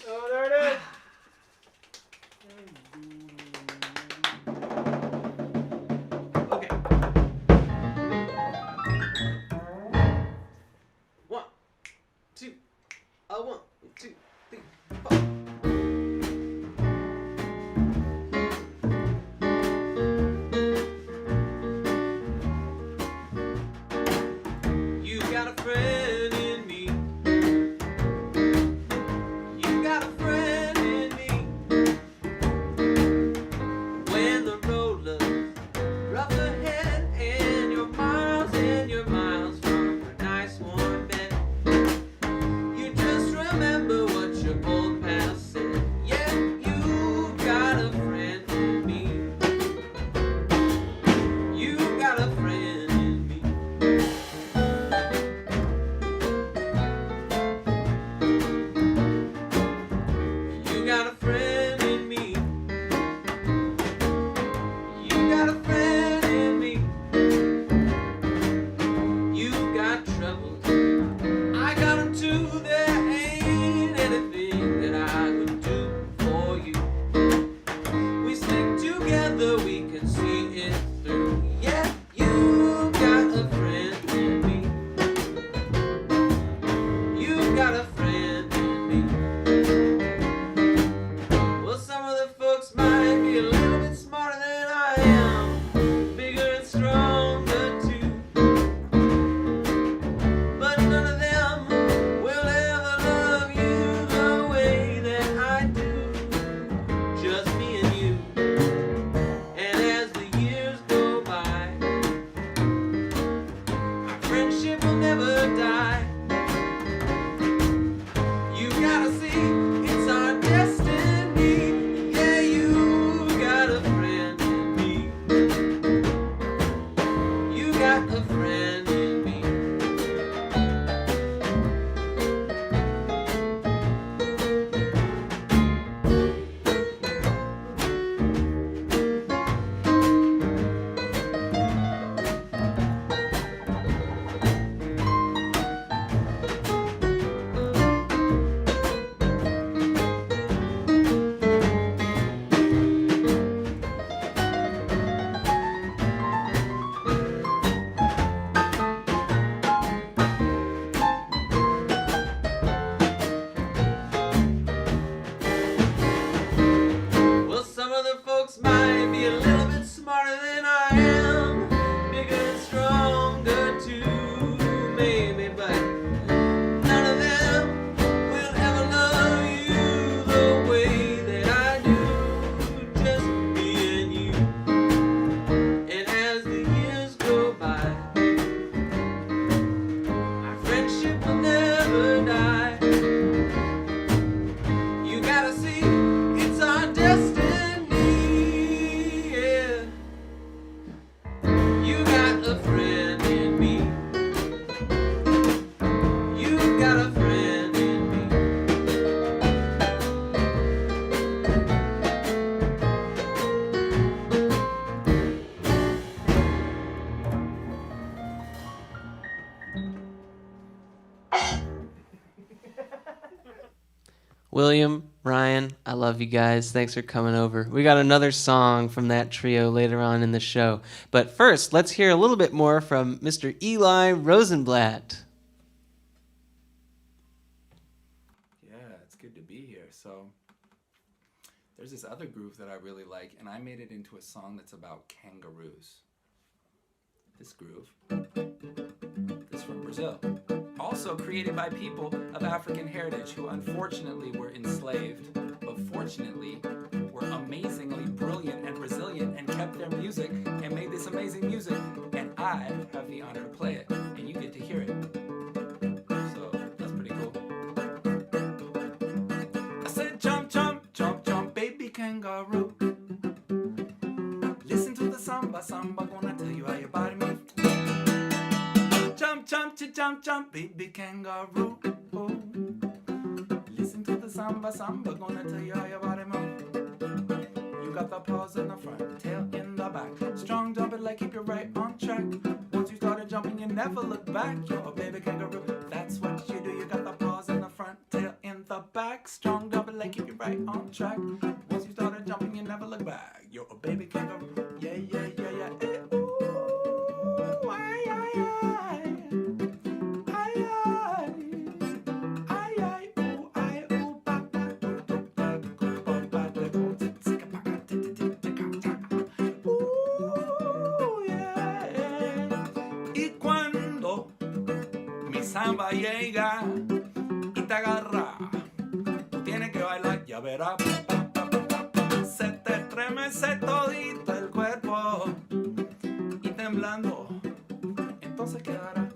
Oh, there it is. Okay. 1, 2, 1, 2, 3, 4. You got a friend in me. You got a friend in me. When the road looks rough ahead and you're miles from a nice warm bed, you just remember what your old past said. Yeah, you got a friend in me. You got a friend in me. You got a friend in me. You got a friend in me. You got troubles. I got them too. There ain't anything that I would do for you. We stick together, we can see it through. Yeah, you got a friend in me. You got a friend in me. Well, some of the folks might be a little bit smarter than I am, bigger and stronger too. But none of them will ever love you the way that I do. Just me and you. And as the years go by, our friendship will never die. You gotta see, it's our destiny. Yeah, you got a friend in me. You got a friend in me. Well, some of the folks might be a little bit smarter than I am, bigger and stronger too, maybe, but none of them will ever love you the way that I do. Just me and you. And as the years go by, our friendship will never die. You gotta see, it's our destiny. Yeah. You got a friend in me. You got a friend in me. William, Ryan, I love you guys. Thanks for coming over. We got another song from that trio later on in the show. But first, let's hear a little bit more from Mr. Eli Rosenblatt. Yeah, it's good to be here. So there's this other groove that I really like, and I made it into a song that's about kangaroos. This groove is from Brazil. Also created by people of African heritage who unfortunately were enslaved, but fortunately were amazingly brilliant and resilient and kept their music and made this amazing music. And I have the honor to play it, and you get to hear it. So that's pretty cool. I said jump, jump, jump, jump, baby kangaroo. you jump, jump, baby kangaroo. Listen to the samba, samba, gonna tell you how your body move. You got the paws in the front, tail in the back. Strong jumping like keep you right on track. Once you started jumping, you never look back. You're a baby kangaroo, that's what you do. You got the paws in the front, tail in the back. Strong jumping like keep you right on track. Once you started jumping, you never look back. You're a baby kangaroo, yeah, yeah, yeah, yeah. Eh, ooh, ay, ay, ay. Ay, ay. Ay, ay, ooh, ay, ooh, ba, ba, do, do, da, do, ba, ba, da, do, zika, ba, ka, ti, ti, ti, ti, ka, ta. Ooh, yeah. Y cuando mi samba llega y te agarra, tú tienes que bailar, ya verás. Se te estremece todito el cuerpo y temblando, entonces quedará.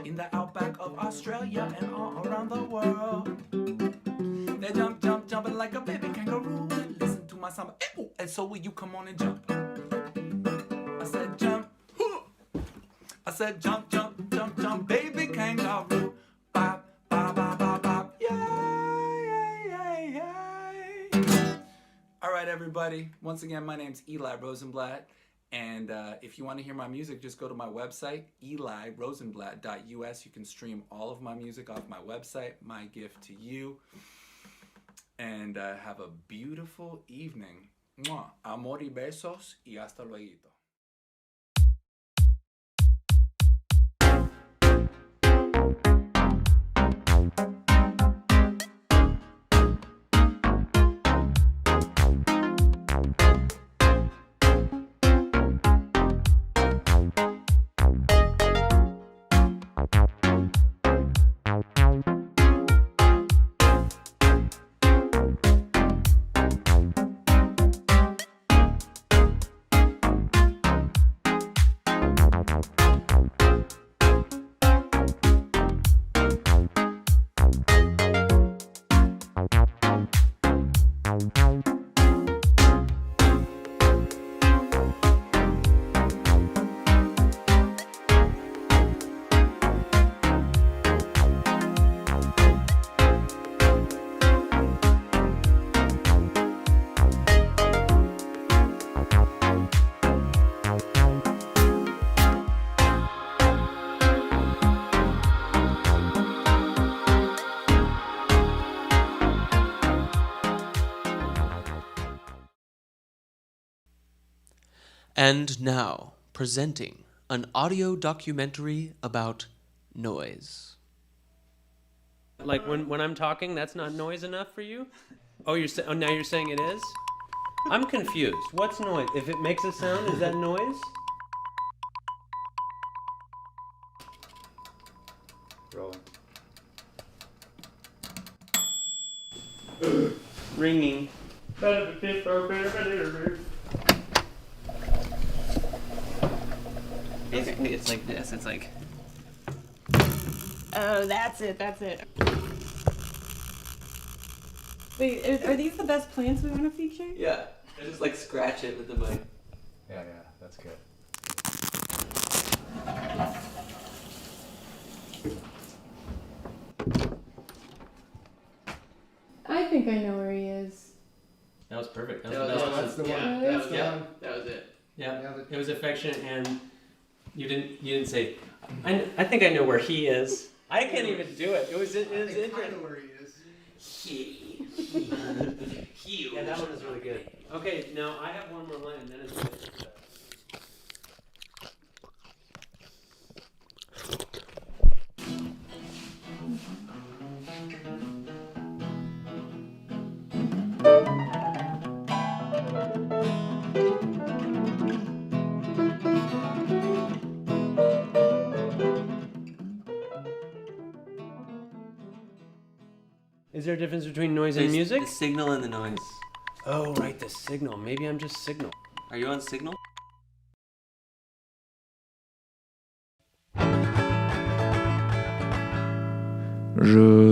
In the outback of Australia and all around the world, they jump, jump, jumping like a baby kangaroo. Listen to my samba, and so will you come on and jump. I said jump, I said jump, jump, jump, jump, baby kangaroo. Bop, bop, bop, bop, bop, yay, yay, yay. All right, everybody. Once again, my name's Eli Rosenblatt. And if you want to hear my music, just go to my website, elirosenblatt.us. You can stream all of my music off my website, my gift to you. And have a beautiful evening. Mwah. Amor y besos y hasta luego. And now, presenting an audio documentary about noise. Like when I'm talking, that's not noise enough for you? Oh, now you're saying it is? I'm confused. What's noise? If it makes a sound, is that noise? Rolling. Ringing. Basically, it's like this. It's like... Oh, that's it. Wait, are these the best plants we want to feature? Yeah. I just like scratch it with the mic. Yeah, that's good. I think I know where he is. That was perfect. That's the one. Yeah, That's the one. That was it. Yeah, it was affectionate, and you didn't say. I think I know where he is. I can't even do it. It was interesting. I know where he is. Yeah, that one is really good. Okay, now I have one more line, and then it's good. Is there a difference between noise and music? The signal and the noise. Oh, right, the signal. Maybe I'm just signal. Are you on signal? Je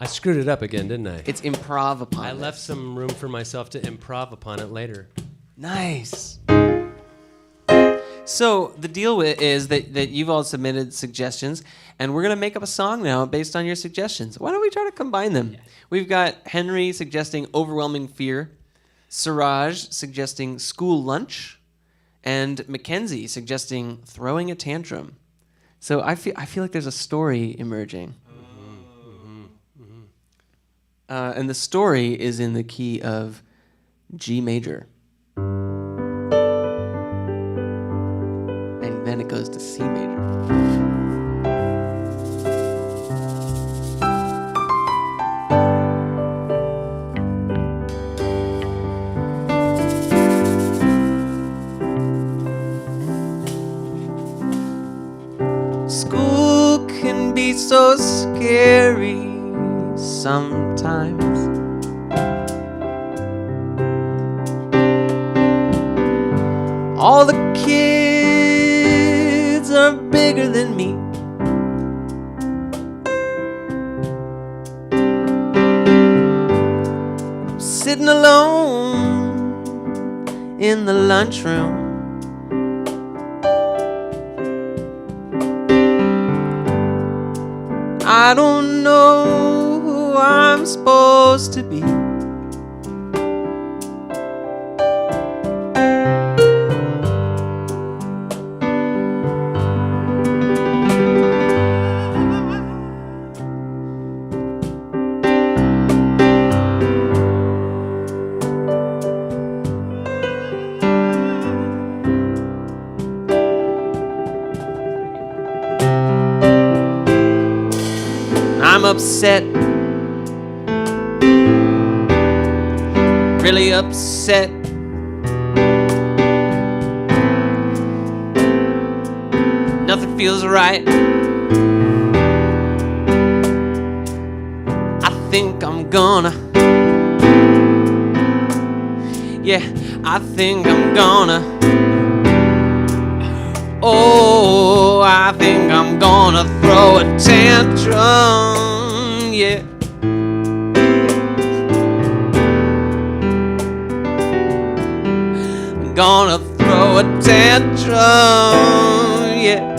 I screwed it up again, didn't I? It's improv upon I it. left some room for myself to improv upon it later. Nice. So the deal is that you've all submitted suggestions, and we're going to make up a song now based on your suggestions. Why don't we try to combine them? Yeah. We've got Henry suggesting Overwhelming Fear, Siraj suggesting School Lunch, and Mackenzie suggesting Throwing a Tantrum. So I feel like there's a story emerging. And the story is in the key of G major. And then it goes to C major. School can be so scary sometimes. All the kids are bigger than me. I'm sitting alone in the lunchroom. I don't know who I'm supposed to be. I'm upset, really upset. Nothing feels right. I think I'm gonna, yeah, I think I'm gonna, oh, I think I'm gonna throw a tantrum, yeah. I'm gonna throw a tantrum, yeah.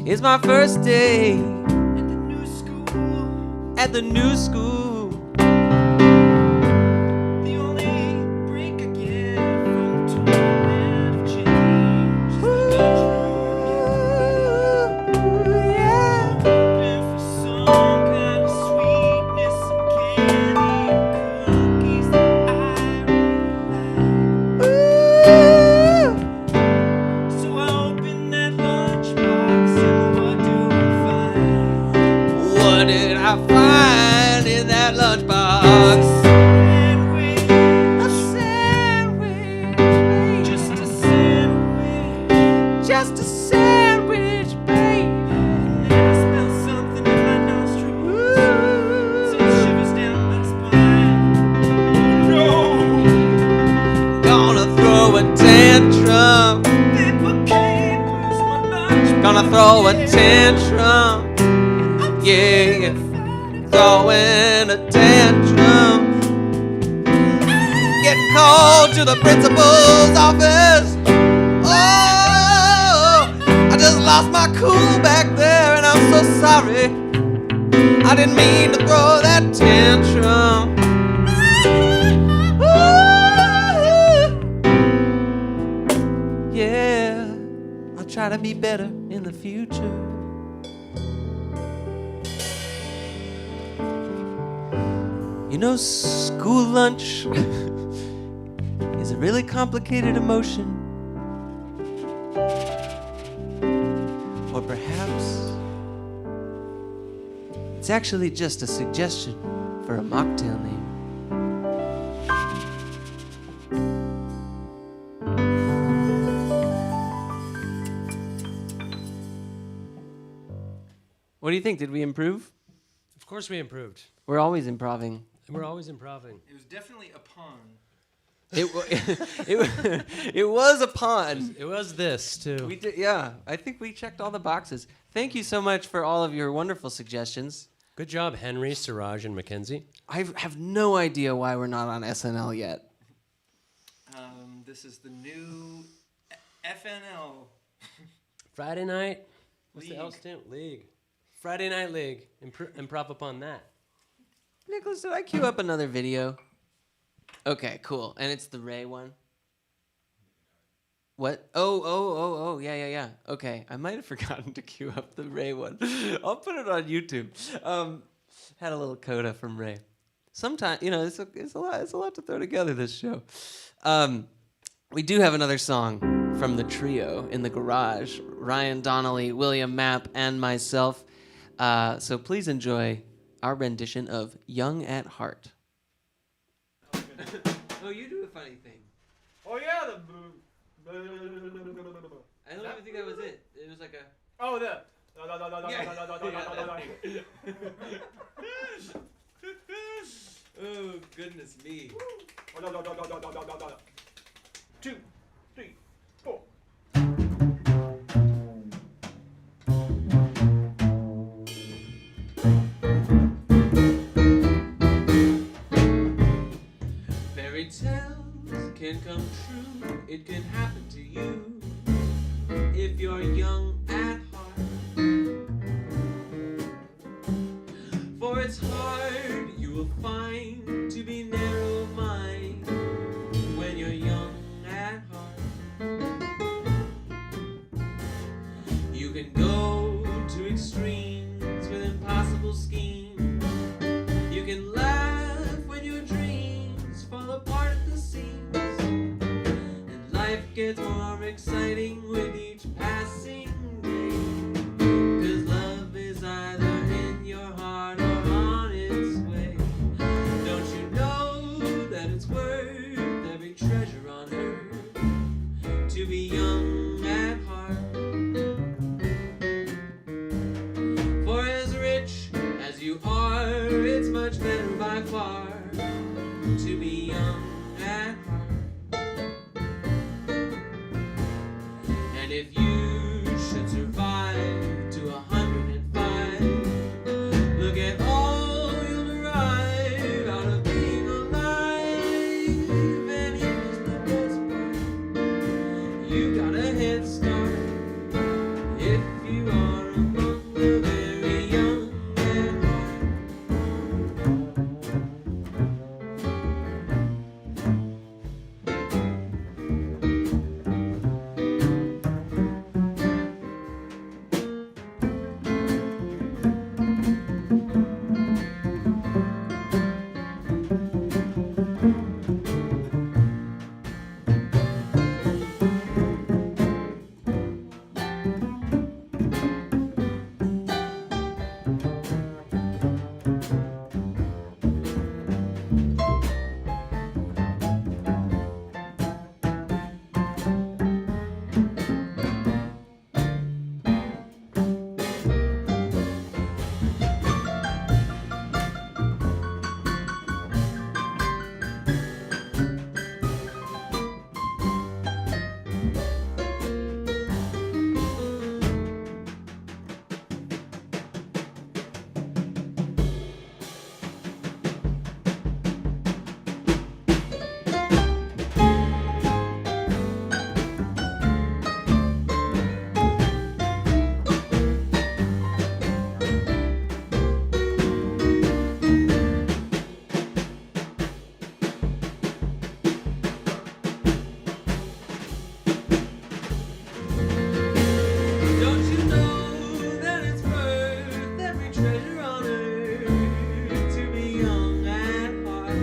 It's my first day at the new school. The only break I get from the torment of change is the bedroom. Yeah. Hoping for some kind of sweetness, some candy or cookies that I really like. So I open that lunchbox and what do I find? What did I find in that lunchbox? A sandwich, baby. Just a sandwich. Just a sandwich, baby. And then I smell something in my nostrils. Sends shivers down my spine. No! Gonna throw a tantrum. People can't lose my lunchbox. Gonna throw a tantrum. Yeah, throwing a tantrum. Getting called to the principal's office. Oh, I just lost my cool back there, and I'm so sorry. I didn't mean to throw that tantrum. Ooh. Yeah, I'll try to be better in the future. You know, school lunch is a really complicated emotion. Or perhaps it's actually just a suggestion for a mocktail name. What do you think? Did we improve? Of course we improved. We're always improving. We're always improving. It was definitely upon. It was a pun. It was this too. We did, yeah. I think we checked all the boxes. Thank you so much for all of your wonderful suggestions. Good job, Henry, Siraj, and Mackenzie. I have no idea why we're not on SNL yet. This is the new FNL. Friday night. What's League. the L stand? League. Friday Night League. Improv upon that. Nicholas, did I queue up another video? Okay, cool. And it's the Ray one? What? Oh, yeah. Okay, I might have forgotten to queue up the Ray one. I'll put it on YouTube. Had a little coda from Ray. Sometimes, it's a lot to throw together, this show. We do have another song from the trio in the garage. Ryan, Donnelly, William Mapp, and myself. So please enjoy our rendition of Young at Heart. Oh, you do a funny thing. Oh, yeah, I don't even think that was it. It was like a... Oh, the... Oh, goodness me. 2, 3, 4. Fairy tales can come true. It can happen to you if you're young at heart. For it's hard, you will find, to be narrow-minded when you're young at heart. You can go to extremes with impossible schemes. You can laugh when your dreams fall apart at the seams. And life gets more exciting with each passing day. 'Cause love is either in your heart or on its way. Don't you know that it's worth every treasure on earth to be young at heart? For as rich as you are, it's much better by far to be young at heart. And if you should survive to 105, look at all you'll derive out of being alive. And here's the best part, you got a head start if you are among the very young at heart. Don't you know that it's worth every treasure on earth to be young at heart?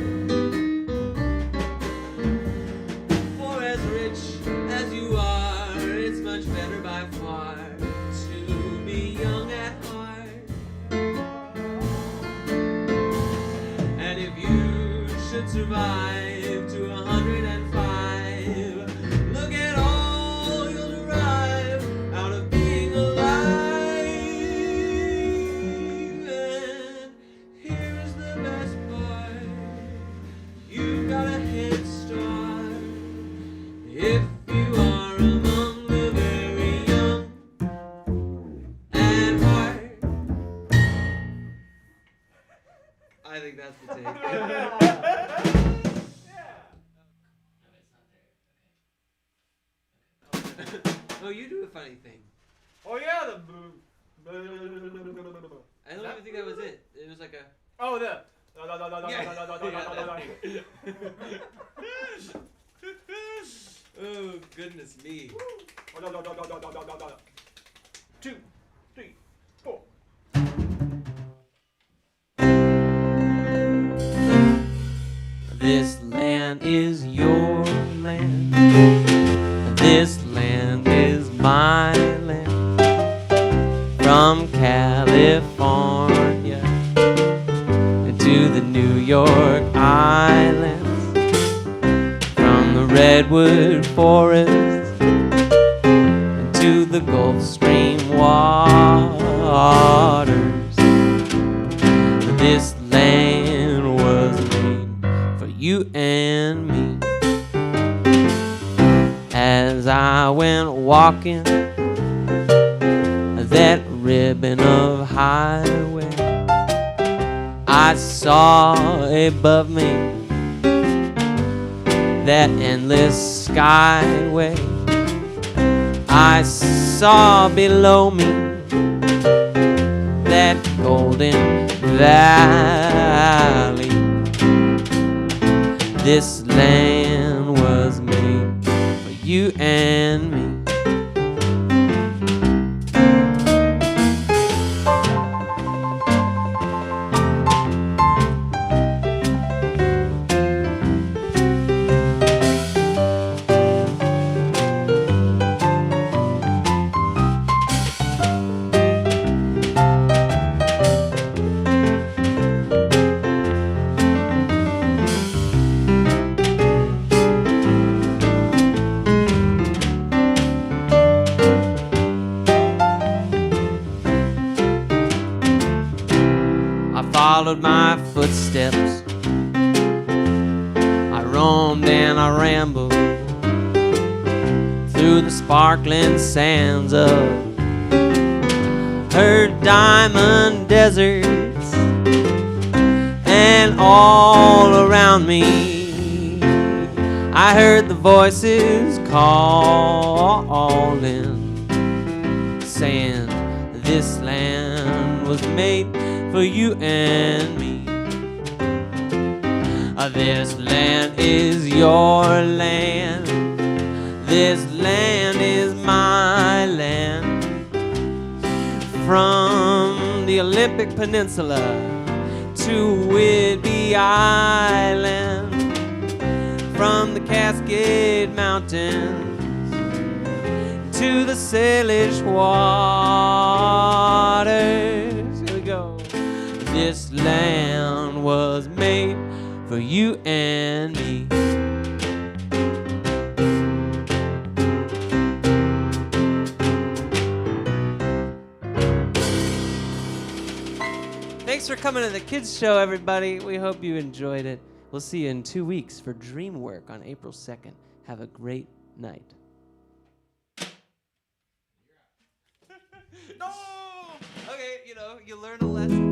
For as rich as you are, it's much better by far to be young at heart. And if you should survive to 105, look at all you'll derive out of being alive. And here's the best part, you got a head start I think that's the take. Oh, you do a funny thing. Oh yeah, the. I don't even think that was it. It was like a. Oh, the. Oh, goodness me. 2, 3, 4. This land is your land. This land is my land. From California to the New York Islands. From the redwood forest to the Gulf Stream waters. This land was made for you and me. As I went walking that ribbon of highway, I saw above me that endless skyway. I saw below me that golden valley. This land was made for you and me. Followed my footsteps. I roamed and I rambled through the sparkling sands of her diamond deserts, and all around me I heard the voices calling, saying this land was made for you and me. This land is your land. This land is my land. From the Olympic Peninsula to Whidbey Island, from the Cascade Mountains to the Salish waters. Here we go. This land was made for you and me. Thanks for coming to the kids show, everybody. We hope you enjoyed it. We'll see you in 2 weeks for Dreamwork on April 2nd. Have a great night. No! Okay, you learn a lesson.